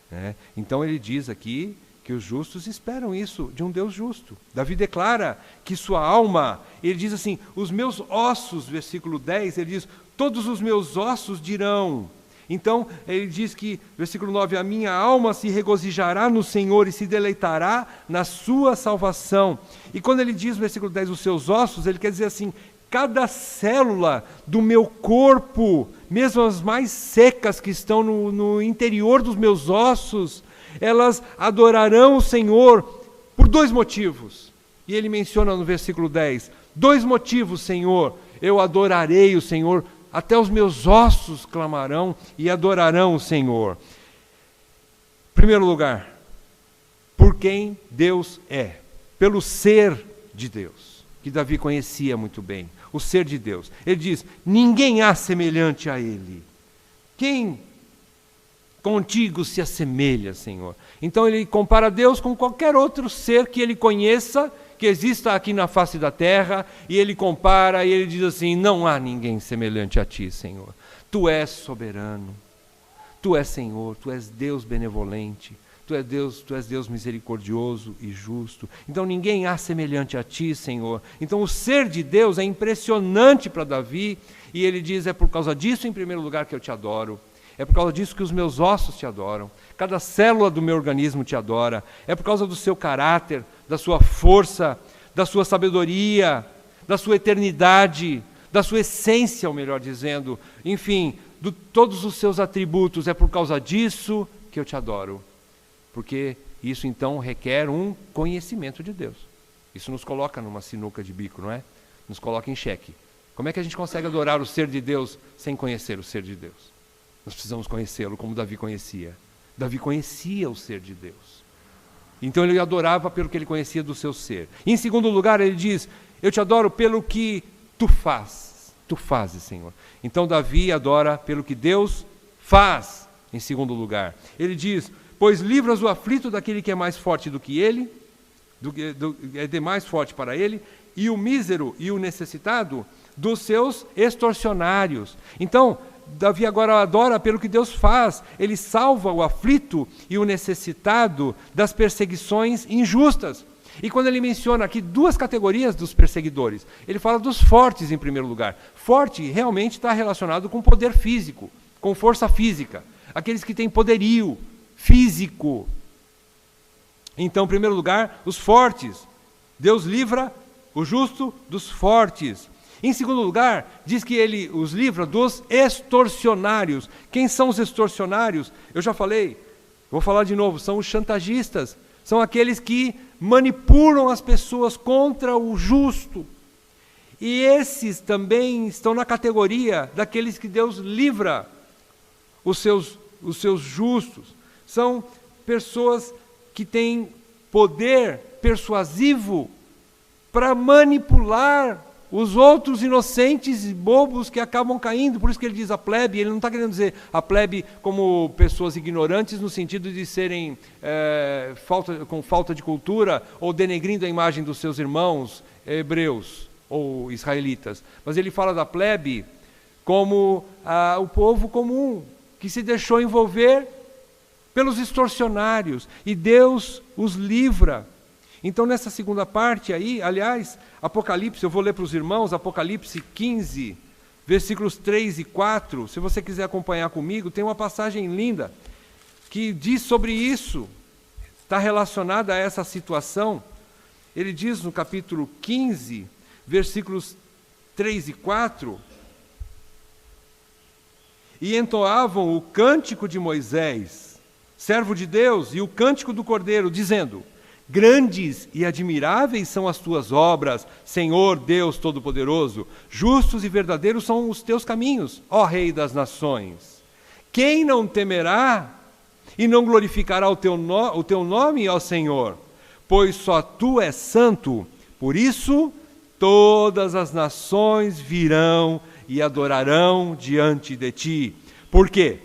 [SPEAKER 1] né? Então ele diz aqui que os justos esperam isso de um Deus justo. Davi declara que sua alma, ele diz assim, os meus ossos, versículo 10, ele diz, todos os meus ossos dirão. Então, ele diz que, versículo 9, a minha alma se regozijará no Senhor e se deleitará na sua salvação. E quando ele diz, versículo 10, os seus ossos, ele quer dizer assim, cada célula do meu corpo, mesmo as mais secas que estão no interior dos meus ossos, elas adorarão o Senhor por 2 motivos. E ele menciona no versículo 10, 2 motivos, Senhor, eu adorarei o Senhor, até os meus ossos clamarão e adorarão o Senhor. Em primeiro lugar, por quem Deus é, pelo ser de Deus, que Davi conhecia muito bem, o ser de Deus. Ele diz, ninguém há semelhante a Ele. Quem contigo se assemelha, Senhor? Então ele compara Deus com qualquer outro ser que ele conheça, que exista aqui na face da terra, e ele compara, e ele diz assim, não há ninguém semelhante a ti, Senhor. Tu és soberano, tu és Senhor, tu és Deus benevolente, tu és Deus misericordioso e justo. Então ninguém há semelhante a ti, Senhor. Então o ser de Deus é impressionante para Davi, e ele diz, é por causa disso, em primeiro lugar, que eu te adoro. É por causa disso que os meus ossos te adoram. Cada célula do meu organismo te adora. É por causa do seu caráter, da sua força, da sua sabedoria, da sua eternidade, da sua essência, ou melhor dizendo, enfim, de todos os seus atributos. É por causa disso que eu te adoro. Porque isso então requer um conhecimento de Deus. Isso nos coloca numa sinuca de bico, não é? Nos coloca em xeque. Como é que a gente consegue adorar o ser de Deus sem conhecer o ser de Deus? Nós precisamos conhecê-lo como Davi conhecia. Davi conhecia o ser de Deus. Então ele adorava pelo que ele conhecia do seu ser. E em segundo lugar ele diz, eu te adoro pelo que tu fazes, Senhor. Então Davi adora pelo que Deus faz, em segundo lugar. Ele diz, pois livras o aflito daquele que é mais forte do que ele, é demais forte para ele, e o mísero e o necessitado dos seus extorsionários. Então, Davi agora adora pelo que Deus faz. Ele salva o aflito e o necessitado das perseguições injustas. E quando ele menciona aqui 2 categorias dos perseguidores, ele fala dos fortes em primeiro lugar. Forte realmente está relacionado com poder físico, com força física. Aqueles que têm poderio físico. Então, em primeiro lugar, os fortes. Deus livra o justo dos fortes. Em segundo lugar, diz que ele os livra dos extorsionários. Quem são os extorsionários? Eu já falei, vou falar de novo, são os chantagistas. São aqueles que manipulam as pessoas contra o justo. E esses também estão na categoria daqueles que Deus livra os seus justos. São pessoas que têm poder persuasivo para manipular os outros inocentes e bobos que acabam caindo. Por isso que ele diz a plebe. Ele não está querendo dizer a plebe como pessoas ignorantes no sentido de serem com falta de cultura ou denegrindo a imagem dos seus irmãos hebreus ou israelitas. Mas ele fala da plebe como o povo comum que se deixou envolver pelos extorsionários, e Deus os livra. Então, nessa segunda parte aí, aliás, Apocalipse, eu vou ler para os irmãos, Apocalipse 15, versículos 3 e 4, se você quiser acompanhar comigo, tem uma passagem linda que diz sobre isso, está relacionada a essa situação. Ele diz no capítulo 15, versículos 3 e 4, e entoavam o cântico de Moisés, servo de Deus, e o cântico do Cordeiro, dizendo: grandes e admiráveis são as tuas obras, Senhor Deus Todo-Poderoso. Justos e verdadeiros são os teus caminhos, ó Rei das nações. Quem não temerá e não glorificará o teu nome, ó Senhor? Pois só tu és santo. Por isso, todas as nações virão e adorarão diante de ti. Por quê?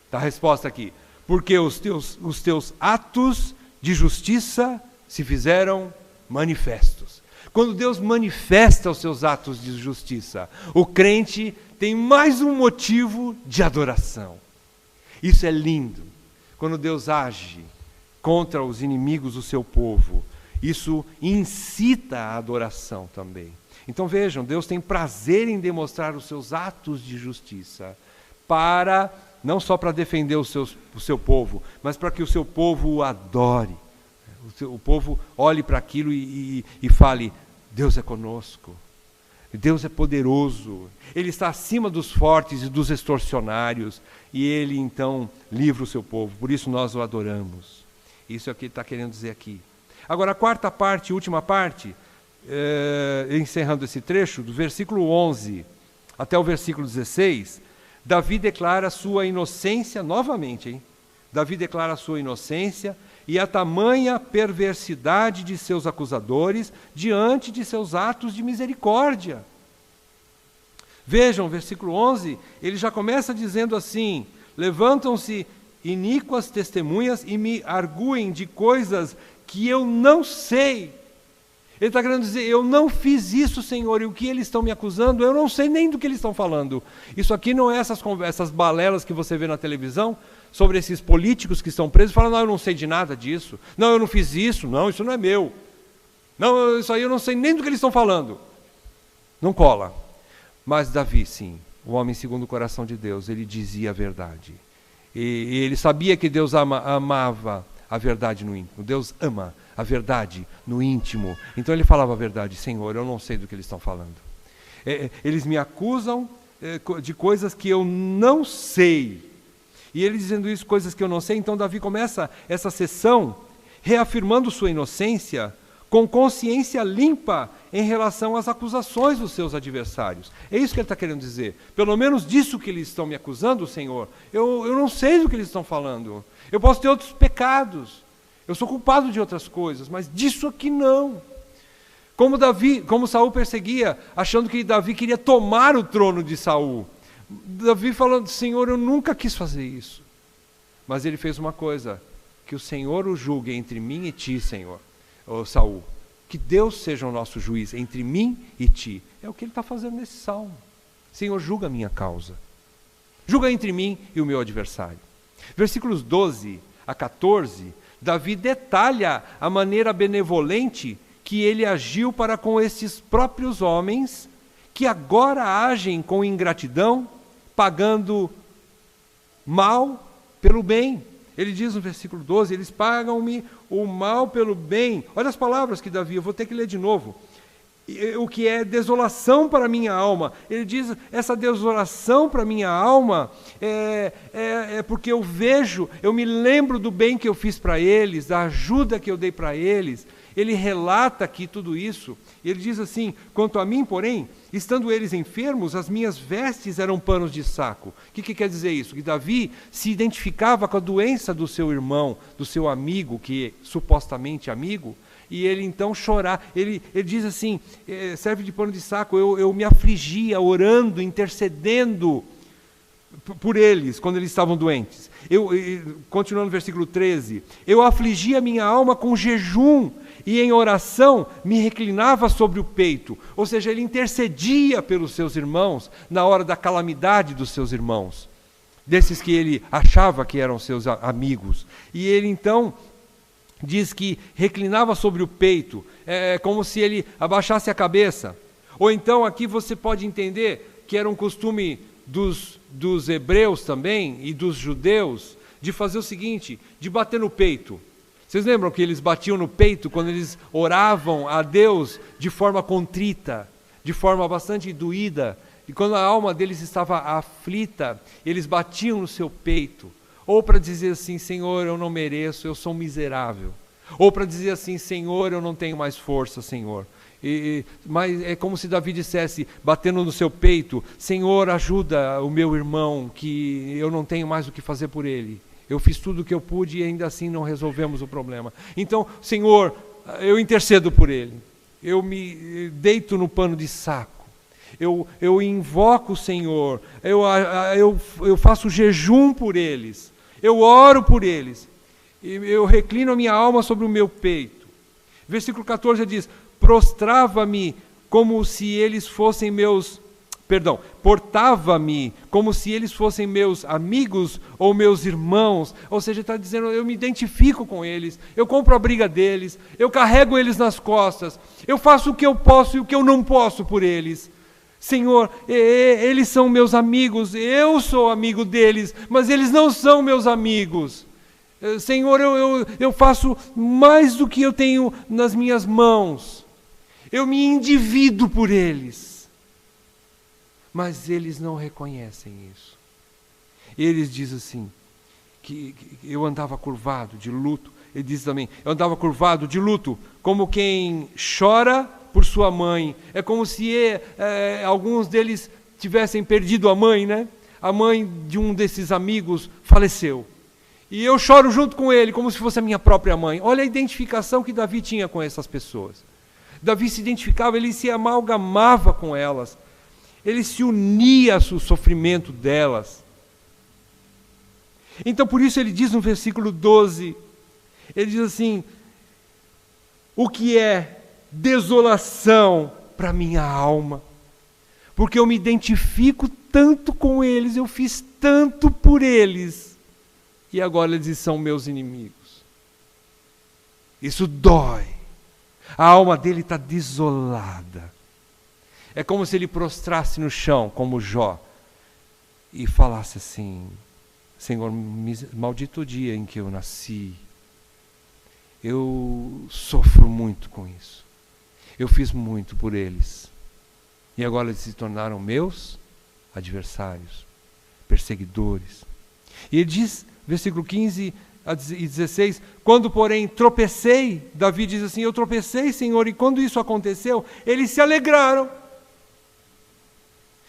[SPEAKER 1] Está a resposta aqui. Porque os teus atos de justiça se fizeram manifestos. Quando Deus manifesta os seus atos de justiça, o crente tem mais um motivo de adoração. Isso é lindo. Quando Deus age contra os inimigos do seu povo, isso incita a adoração também. Então vejam, Deus tem prazer em demonstrar os seus atos de justiça, não só para defender o seu povo, mas para que o seu povo o adore. O povo olhe para aquilo e fale: Deus é conosco, Deus é poderoso, Ele está acima dos fortes e dos extorsionários, e Ele então livra o seu povo, por isso nós o adoramos. Isso é o que Ele está querendo dizer aqui. Agora a quarta parte, última parte, encerrando esse trecho, do versículo 11 até o versículo 16, Davi declara a sua inocência novamente, hein? Davi declara a sua inocência e a tamanha perversidade de seus acusadores diante de seus atos de misericórdia. Vejam, versículo 11, ele já começa dizendo assim: levantam-se iníquas testemunhas e me arguem de coisas que eu não sei. Ele está querendo dizer: eu não fiz isso, Senhor, e o que eles estão me acusando, eu não sei nem do que eles estão falando. Isso aqui não é essas balelas que você vê na televisão, sobre esses políticos que estão presos, falam: não, eu não sei de nada disso, não, eu não fiz isso, não, isso não é meu, não, isso aí eu não sei nem do que eles estão falando. Não cola. Mas Davi, sim, o homem segundo o coração de Deus, ele dizia a verdade. E ele sabia que Deus amava a verdade no íntimo. Deus ama a verdade no íntimo. Então ele falava a verdade: Senhor, eu não sei do que eles estão falando. Eles me acusam de coisas que eu não sei. E ele dizendo isso, coisas que eu não sei. Então Davi começa essa sessão reafirmando sua inocência, com consciência limpa em relação às acusações dos seus adversários. É isso que ele está querendo dizer. Pelo menos disso que eles estão me acusando, Senhor, eu não sei do que eles estão falando. Eu posso ter outros pecados, eu sou culpado de outras coisas, mas disso aqui não. Como Saul perseguia, achando que Davi queria tomar o trono de Saul. Davi falando: Senhor, eu nunca quis fazer isso. Mas ele fez uma coisa: que o Senhor o julgue entre mim e ti, Senhor. Saul, que Deus seja o nosso juiz entre mim e ti. É o que ele está fazendo nesse salmo. Senhor, julga a minha causa, julga entre mim e o meu adversário. Versículos 12 a 14, Davi detalha a maneira benevolente que ele agiu para com esses próprios homens, que agora agem com ingratidão, pagando mal pelo bem. Ele diz no versículo 12: eles pagam-me o mal pelo bem. Olha as palavras que Davi, eu vou ter que ler de novo. O que é desolação para a minha alma. Ele diz: essa desolação para a minha alma é porque eu me lembro do bem que eu fiz para eles, da ajuda que eu dei para eles. Ele relata aqui tudo isso. Ele diz assim: quanto a mim, porém, estando eles enfermos, as minhas vestes eram panos de saco. O que quer dizer isso? Que Davi se identificava com a doença do seu irmão, do seu amigo, que supostamente amigo, e ele então chorar. Ele diz assim: serve de pano de saco, eu me afligia orando, intercedendo por eles, quando eles estavam doentes. Continuando no versículo 13, eu afligia a minha alma com jejum, e em oração me reclinava sobre o peito. Ou seja, ele intercedia pelos seus irmãos na hora da calamidade dos seus irmãos, desses que ele achava que eram seus amigos. E ele então diz que reclinava sobre o peito, como se ele abaixasse a cabeça. Ou então aqui você pode entender que era um costume dos hebreus também e dos judeus de fazer o seguinte, de bater no peito. Vocês lembram que eles batiam no peito quando eles oravam a Deus de forma contrita, de forma bastante doída? E quando a alma deles estava aflita, eles batiam no seu peito, ou para dizer assim: Senhor, eu não mereço, eu sou miserável. Ou para dizer assim: Senhor, eu não tenho mais força, Senhor. Mas é como se Davi dissesse, batendo no seu peito: Senhor, ajuda o meu irmão, que eu não tenho mais o que fazer por ele. Eu fiz tudo o que eu pude e ainda assim não resolvemos o problema. Então, Senhor, eu intercedo por ele. Eu me deito no pano de saco. Eu invoco o Senhor. Eu faço jejum por eles. Eu oro por eles. Eu reclino a minha alma sobre o meu peito. Versículo 14 diz: prostrava-me como se eles fossem portava-me como se eles fossem meus amigos ou meus irmãos. Ou seja, está dizendo, eu me identifico com eles, eu compro a briga deles, eu carrego eles nas costas, eu faço o que eu posso e o que eu não posso por eles. Senhor, eles são meus amigos, eu sou amigo deles, mas eles não são meus amigos. Senhor, eu faço mais do que eu tenho nas minhas mãos. Eu me endivido por eles. Mas eles não reconhecem isso. Eles dizem assim, que eu andava curvado de luto. Ele diz também, eu andava curvado de luto, como quem chora por sua mãe. É como se alguns deles tivessem perdido a mãe, né? A mãe de um desses amigos faleceu. E eu choro junto com ele, como se fosse a minha própria mãe. Olha a identificação que Davi tinha com essas pessoas. Davi se identificava, ele se amalgamava com elas. Ele se unia ao sofrimento delas. Então, por isso ele diz no versículo 12, ele diz assim, o que é desolação para minha alma, porque eu me identifico tanto com eles, eu fiz tanto por eles, e agora eles são meus inimigos. Isso dói. A alma dele está desolada. É como se ele prostrasse no chão, como Jó, e falasse assim, Senhor, maldito o dia em que eu nasci. Eu sofro muito com isso. Eu fiz muito por eles. E agora eles se tornaram meus adversários, perseguidores. E ele diz, versículo 15 e 16, quando porém tropecei, Davi diz assim, eu tropecei, Senhor, e quando isso aconteceu, eles se alegraram.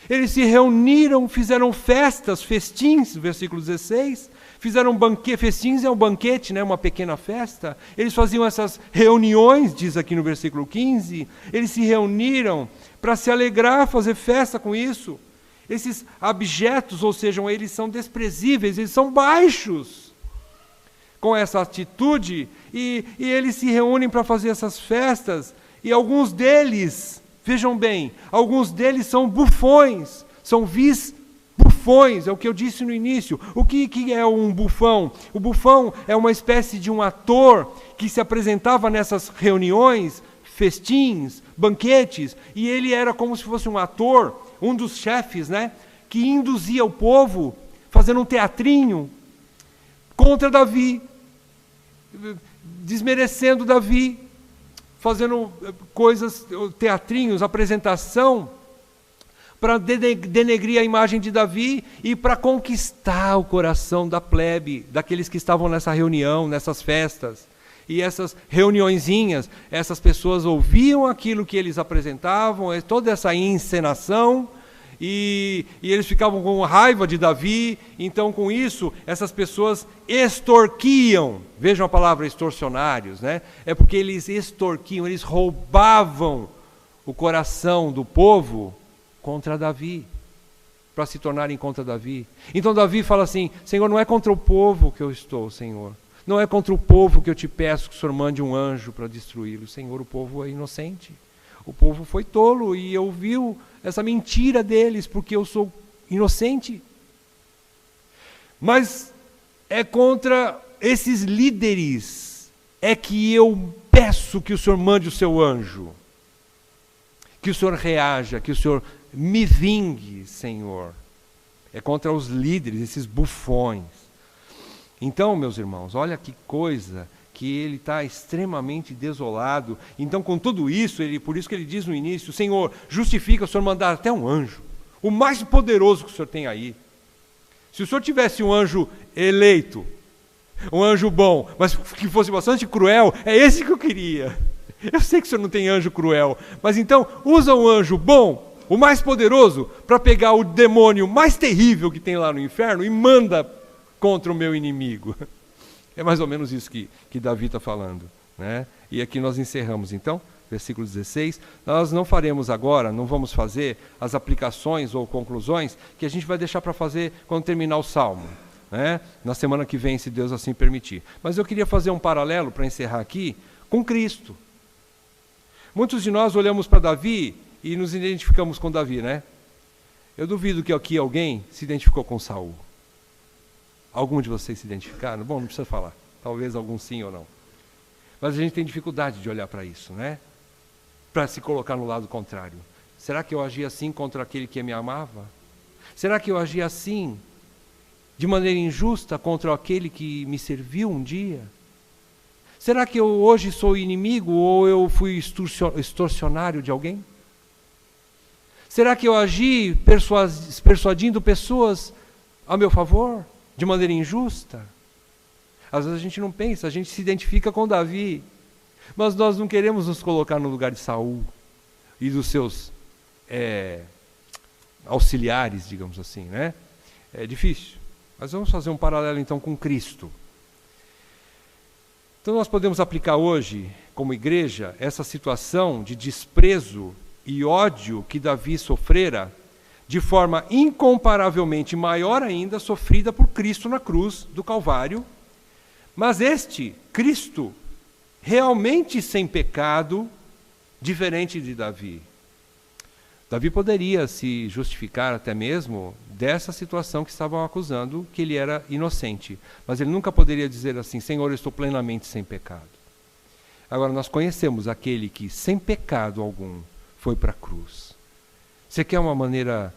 [SPEAKER 1] Eles se reuniram, fizeram festas, festins, versículo 16, fizeram festins é um banquete, né, uma pequena festa. Eles faziam essas reuniões, diz aqui no versículo 15, eles se reuniram para se alegrar, fazer festa com isso. Esses abjetos, ou seja, eles são desprezíveis, eles são baixos com essa atitude, e eles se reúnem para fazer essas festas, e alguns deles, vejam bem, alguns deles são bufões, são bufões, é o que eu disse no início. O que é um bufão? O bufão é uma espécie de um ator que se apresentava nessas reuniões, festins, banquetes, e ele era como se fosse um ator, um dos chefes, né, que induzia o povo, fazendo um teatrinho contra Davi, desmerecendo Davi, fazendo coisas, teatrinhos, apresentação, para denegrir a imagem de Davi e para conquistar o coração da plebe, daqueles que estavam nessa reunião, nessas festas. E essas reuniõezinhas, essas pessoas ouviam aquilo que eles apresentavam, toda essa encenação, e eles ficavam com raiva de Davi. Então, com isso, essas pessoas extorquiam. Vejam a palavra extorsionários, né? É porque eles extorquiam, eles roubavam o coração do povo contra Davi, para se tornarem contra Davi. Então Davi fala assim, Senhor, não é contra o povo que eu estou, Senhor. Não é contra o povo que eu te peço que o Senhor mande um anjo para destruí-lo. Senhor, o povo é inocente. O povo foi tolo e ouviu essa mentira deles, porque eu sou inocente. Mas é contra esses líderes é que eu peço que o Senhor mande o seu anjo. Que o Senhor reaja, que o Senhor me vingue, Senhor. É contra os líderes, esses bufões. Então, meus irmãos, olha que coisa, que ele está extremamente desolado. Então, com tudo isso, por isso que ele diz no início, Senhor, justifica o Senhor mandar até um anjo o mais poderoso que o Senhor tem aí. Se o Senhor tivesse um anjo eleito, um anjo bom, mas que fosse bastante cruel, é esse que eu queria. Eu sei que o Senhor não tem anjo cruel, mas então usa um anjo bom, o mais poderoso, para pegar o demônio mais terrível que tem lá no inferno e manda contra o meu inimigo. É mais ou menos isso que Davi está falando, né? E aqui nós encerramos então, versículo 16. Nós não faremos agora, não vamos fazer as aplicações ou conclusões que a gente vai deixar para fazer quando terminar o Salmo, né? Na semana que vem, se Deus assim permitir. Mas eu queria fazer um paralelo para encerrar aqui com Cristo. Muitos de nós olhamos para Davi e nos identificamos com Davi, né? Eu duvido que aqui alguém se identificou com Saul. Algum de vocês se identificaram? Bom, não precisa falar. Talvez algum sim ou não. Mas a gente tem dificuldade de olhar para isso, né? Para se colocar no lado contrário. Será que eu agi assim contra aquele que me amava? Será que eu agi assim, de maneira injusta, contra aquele que me serviu um dia? Será que eu hoje sou inimigo ou eu fui extorsionário de alguém? Será que eu agi persuadindo pessoas a meu favor, de maneira injusta? Às vezes a gente não pensa, a gente se identifica com Davi, mas nós não queremos nos colocar no lugar de Saul e dos seus auxiliares, digamos assim, né? É difícil. Mas vamos fazer um paralelo então com Cristo. Então nós podemos aplicar hoje, como igreja, essa situação de desprezo e ódio que Davi sofrera, de forma incomparavelmente maior ainda, sofrida por Cristo na cruz do Calvário, mas este Cristo, realmente sem pecado, diferente de Davi. Davi poderia se justificar até mesmo dessa situação que estavam acusando, que ele era inocente, mas ele nunca poderia dizer assim: Senhor, eu estou plenamente sem pecado. Agora, nós conhecemos aquele que, sem pecado algum, foi para a cruz. Você quer uma maneira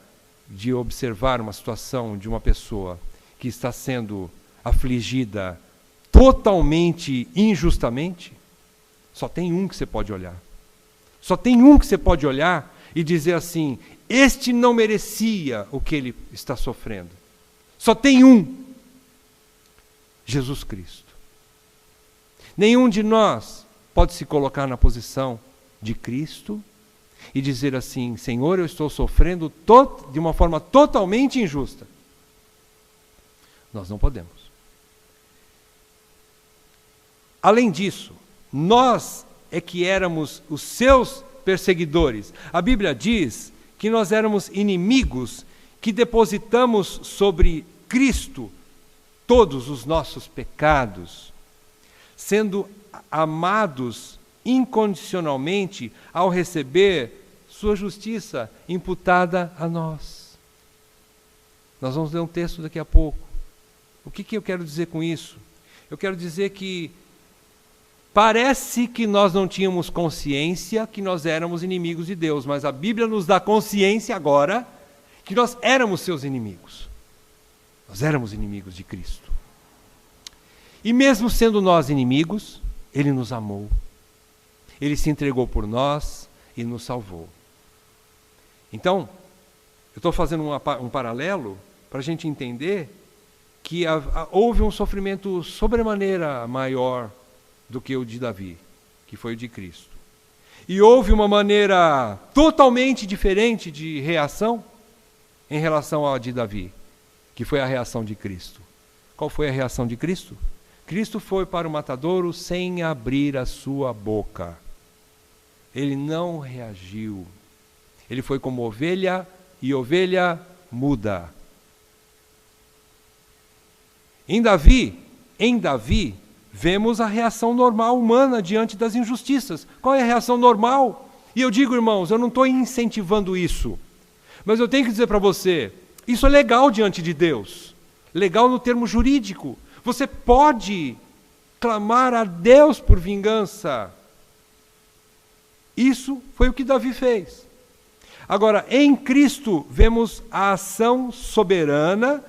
[SPEAKER 1] de observar uma situação de uma pessoa que está sendo afligida totalmente injustamente? Só tem um que você pode olhar. Só tem um que você pode olhar e dizer assim: este não merecia o que ele está sofrendo. Só tem um: Jesus Cristo. Nenhum de nós pode se colocar na posição de Cristo e dizer assim: Senhor, eu estou sofrendo de uma forma totalmente injusta. Nós não podemos. Além disso, nós é que éramos os seus perseguidores. A Bíblia diz que nós éramos inimigos, que depositamos sobre Cristo todos os nossos pecados, sendo amados incondicionalmente ao receber sua justiça imputada a nós. Nós vamos ler um texto daqui a pouco. O que eu quero dizer com isso? Eu quero dizer que parece que nós não tínhamos consciência que nós éramos inimigos de Deus, mas a Bíblia nos dá consciência agora que nós éramos seus inimigos. Nós éramos inimigos de Cristo. E mesmo sendo nós inimigos, Ele nos amou. Ele se entregou por nós e nos salvou. Então, eu estou fazendo um paralelo para a gente entender que houve um sofrimento sobremaneira maior do que o de Davi, que foi o de Cristo. E houve uma maneira totalmente diferente de reação em relação à de Davi, que foi a reação de Cristo. Qual foi a reação de Cristo? Cristo foi para o matadouro sem abrir a sua boca. Ele não reagiu. Ele foi como ovelha, e ovelha muda. Em Davi, vemos a reação normal humana diante das injustiças. Qual é a reação normal? E eu digo, irmãos, eu não estou incentivando isso, mas eu tenho que dizer para você, isso é legal diante de Deus. Legal no termo jurídico. Você pode clamar a Deus por vingança. Isso foi o que Davi fez. Agora, em Cristo, vemos a ação soberana,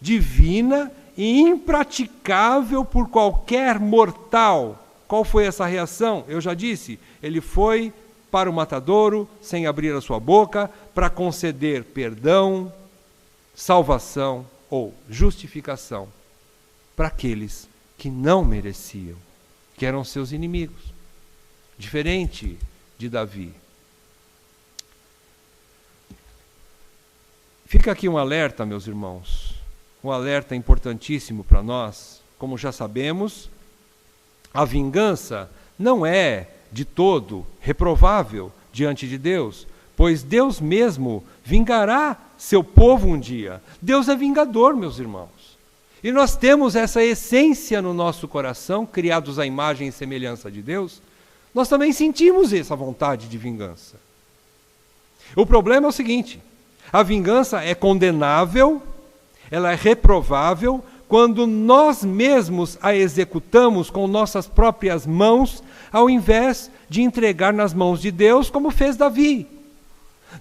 [SPEAKER 1] divina e impraticável por qualquer mortal. Qual foi essa reação? Eu já disse, ele foi para o matadouro, sem abrir a sua boca, para conceder perdão, salvação ou justificação para aqueles que não mereciam, que eram seus inimigos. Diferente de Davi. Fica aqui um alerta, meus irmãos, um alerta importantíssimo para nós. Como já sabemos, a vingança não é de todo reprovável diante de Deus, pois Deus mesmo vingará seu povo um dia. Deus é vingador, meus irmãos. E nós temos essa essência no nosso coração, criados à imagem e semelhança de Deus, nós também sentimos essa vontade de vingança. O problema é o seguinte: a vingança é condenável, ela é reprovável, quando nós mesmos a executamos com nossas próprias mãos, ao invés de entregar nas mãos de Deus, como fez Davi.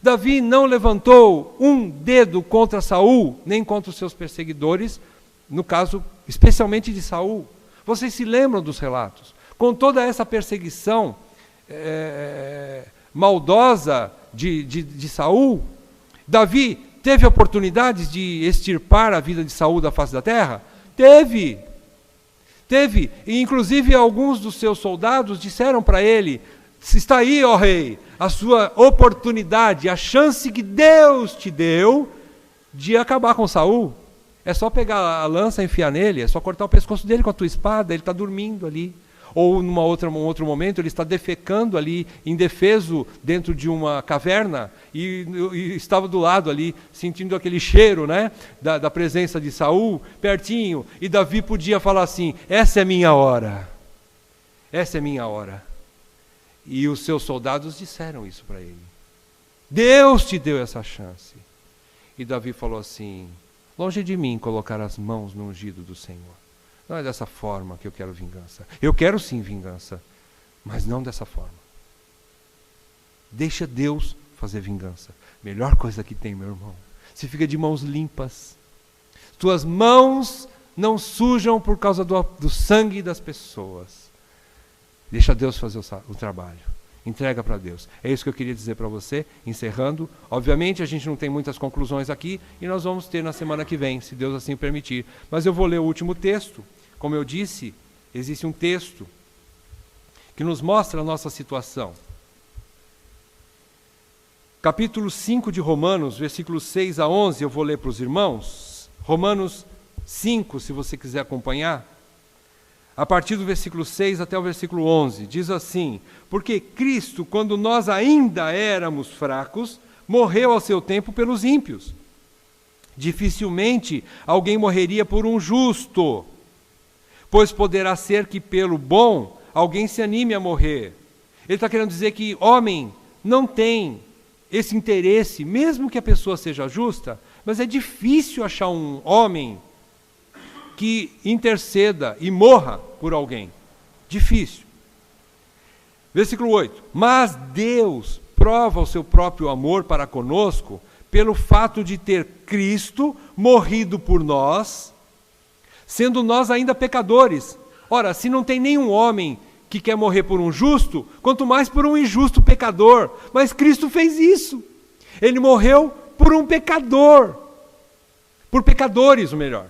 [SPEAKER 1] Davi não levantou um dedo contra Saul, nem contra os seus perseguidores, no caso, especialmente de Saul. Vocês se lembram dos relatos? Com toda essa perseguição maldosa de Saul, Davi teve oportunidades de extirpar a vida de Saul da face da terra? Teve. E inclusive alguns dos seus soldados disseram para ele: está aí, ó rei, a sua oportunidade, a chance que Deus te deu de acabar com Saul. É só pegar a lança e enfiar nele, é só cortar o pescoço dele com a tua espada, ele está dormindo ali. Ou num outro momento ele está defecando ali, indefeso, dentro de uma caverna, e estava do lado ali, sentindo aquele cheiro, né, da presença de Saul, pertinho, e Davi podia falar assim: essa é minha hora, essa é minha hora. E os seus soldados disseram isso para ele. Deus te deu essa chance. E Davi falou assim: longe de mim colocar as mãos no ungido do Senhor. Não é dessa forma que eu quero vingança. Eu quero sim vingança, mas não dessa forma. Deixa Deus fazer vingança. Melhor coisa que tem, meu irmão. Você fica de mãos limpas. Tuas mãos não sujam por causa do sangue das pessoas. Deixa Deus fazer o trabalho. Entrega para Deus. É isso que eu queria dizer para você, encerrando. Obviamente a gente não tem muitas conclusões aqui, e nós vamos ter na semana que vem, se Deus assim permitir. Mas eu vou ler o último texto. Como eu disse, existe um texto que nos mostra a nossa situação. Capítulo 5 de Romanos, versículos 6 a 11, eu vou ler para os irmãos. Romanos 5, se você quiser acompanhar. A partir do versículo 6 até o versículo 11, diz assim: porque Cristo, quando nós ainda éramos fracos, morreu ao seu tempo pelos ímpios. Dificilmente alguém morreria por um justo, pois poderá ser que pelo bom alguém se anime a morrer. Ele está querendo dizer que homem não tem esse interesse, mesmo que a pessoa seja justa, mas é difícil achar um homem que interceda e morra por alguém. Difícil. Versículo 8. Mas Deus prova o seu próprio amor para conosco pelo fato de ter Cristo morrido por nós, sendo nós ainda pecadores. Ora, se não tem nenhum homem que quer morrer por um justo, quanto mais por um injusto pecador. Mas Cristo fez isso. Ele morreu por um pecador. Por pecadores, o melhor.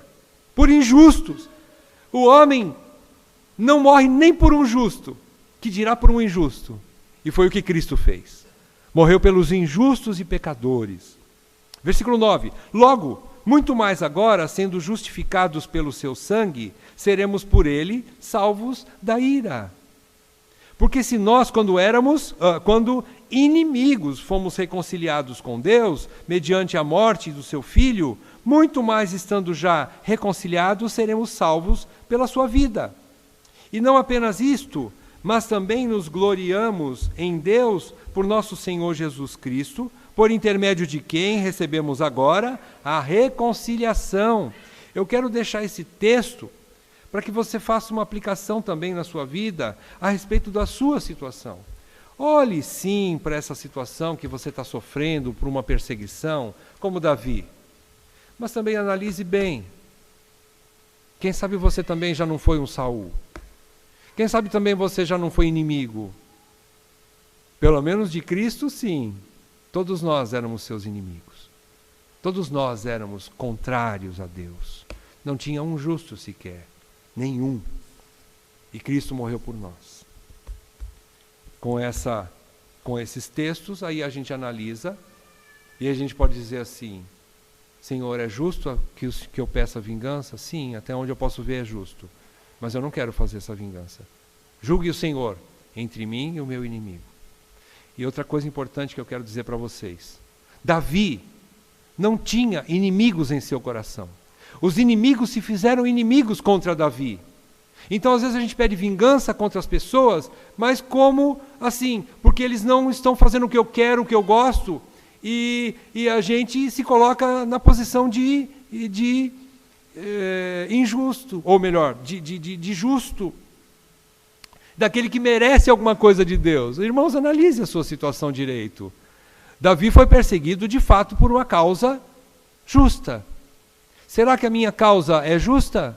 [SPEAKER 1] Por injustos. O homem não morre nem por um justo, que dirá por um injusto. E foi o que Cristo fez. Morreu pelos injustos e pecadores. Versículo 9. Logo, muito mais agora, sendo justificados pelo seu sangue, seremos por ele salvos da ira. Porque se nós, quando inimigos, fomos reconciliados com Deus, mediante a morte do seu Filho, muito mais estando já reconciliados, seremos salvos pela sua vida. E não apenas isto, mas também nos gloriamos em Deus por nosso Senhor Jesus Cristo, por intermédio de quem recebemos agora a reconciliação. Eu quero deixar esse texto para que você faça uma aplicação também na sua vida a respeito da sua situação. Olhe sim para essa situação que você está sofrendo por uma perseguição, como Davi. Mas também analise bem. Quem sabe você também já não foi um Saul? Quem sabe também você já não foi inimigo? Pelo menos de Cristo, sim. Todos nós éramos seus inimigos. Todos nós éramos contrários a Deus. Não tinha um justo sequer. Nenhum. E Cristo morreu por nós. Com esses textos, aí a gente analisa e a gente pode dizer assim: Senhor, é justo que eu peça vingança? Sim, até onde eu posso ver é justo. Mas eu não quero fazer essa vingança. Julgue o Senhor entre mim e o meu inimigo. E outra coisa importante que eu quero dizer para vocês: Davi não tinha inimigos em seu coração. Os inimigos se fizeram inimigos contra Davi. Então, às vezes, a gente pede vingança contra as pessoas, mas como assim? Porque eles não estão fazendo o que eu quero, o que eu gosto, e a gente se coloca na posição de injusto, ou melhor, de justo, daquele que merece alguma coisa de Deus. Irmãos, analise a sua situação direito. Davi foi perseguido, de fato, por uma causa justa. Será que a minha causa é justa?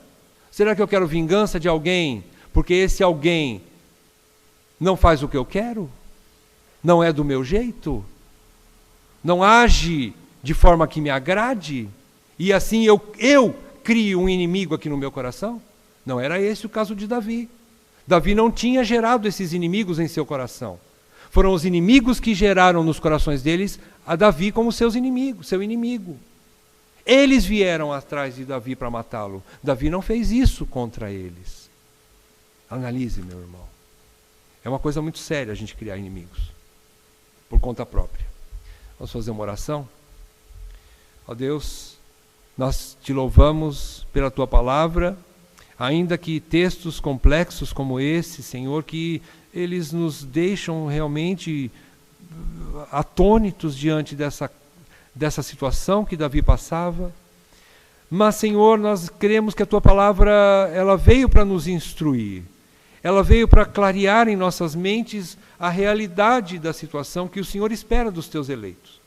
[SPEAKER 1] Será que eu quero vingança de alguém, porque esse alguém não faz o que eu quero? Não é do meu jeito? Não age de forma que me agrade? E assim eu crio um inimigo aqui no meu coração? Não era esse o caso de Davi. Davi não tinha gerado esses inimigos em seu coração. Foram os inimigos que geraram nos corações deles a Davi como seu inimigo. Eles vieram atrás de Davi para matá-lo. Davi não fez isso contra eles. Analise, meu irmão. É uma coisa muito séria a gente criar inimigos por conta própria. Vamos fazer uma oração? Ó Deus, nós te louvamos pela tua palavra, ainda que textos complexos como esse, Senhor, que eles nos deixam realmente atônitos diante dessa situação que Davi passava. Mas, Senhor, nós cremos que a tua palavra, ela veio para nos instruir. Ela veio para clarear em nossas mentes a realidade da situação que o Senhor espera dos teus eleitos.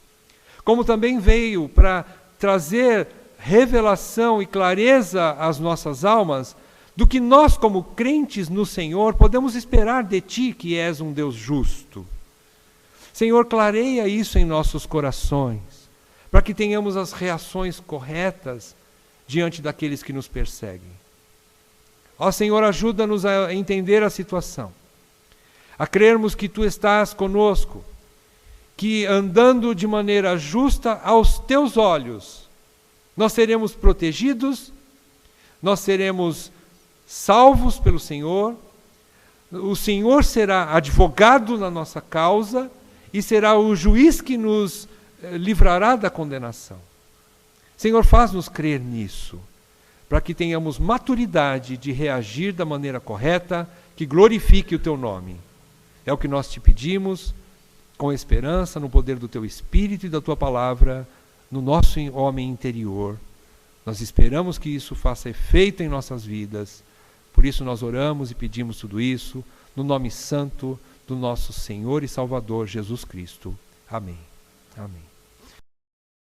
[SPEAKER 1] Como também veio para trazer revelação e clareza às nossas almas do que nós, como crentes no Senhor, podemos esperar de ti, que és um Deus justo. Senhor, clareia isso em nossos corações, para que tenhamos as reações corretas diante daqueles que nos perseguem. Ó Senhor, ajuda-nos a entender a situação, a crermos que Tu estás conosco, que andando de maneira justa aos Teus olhos, nós seremos protegidos, nós seremos salvos pelo Senhor, o Senhor será advogado na nossa causa e será o juiz que nos livrará da condenação. Senhor, faz-nos crer nisso, para que tenhamos maturidade de reagir da maneira correta, que glorifique o Teu nome. É o que nós te pedimos, com esperança no poder do Teu Espírito e da Tua palavra, no nosso homem interior. Nós esperamos que isso faça efeito em nossas vidas. Por isso nós oramos e pedimos tudo isso, no nome santo do nosso Senhor e Salvador Jesus Cristo. Amém. Amém.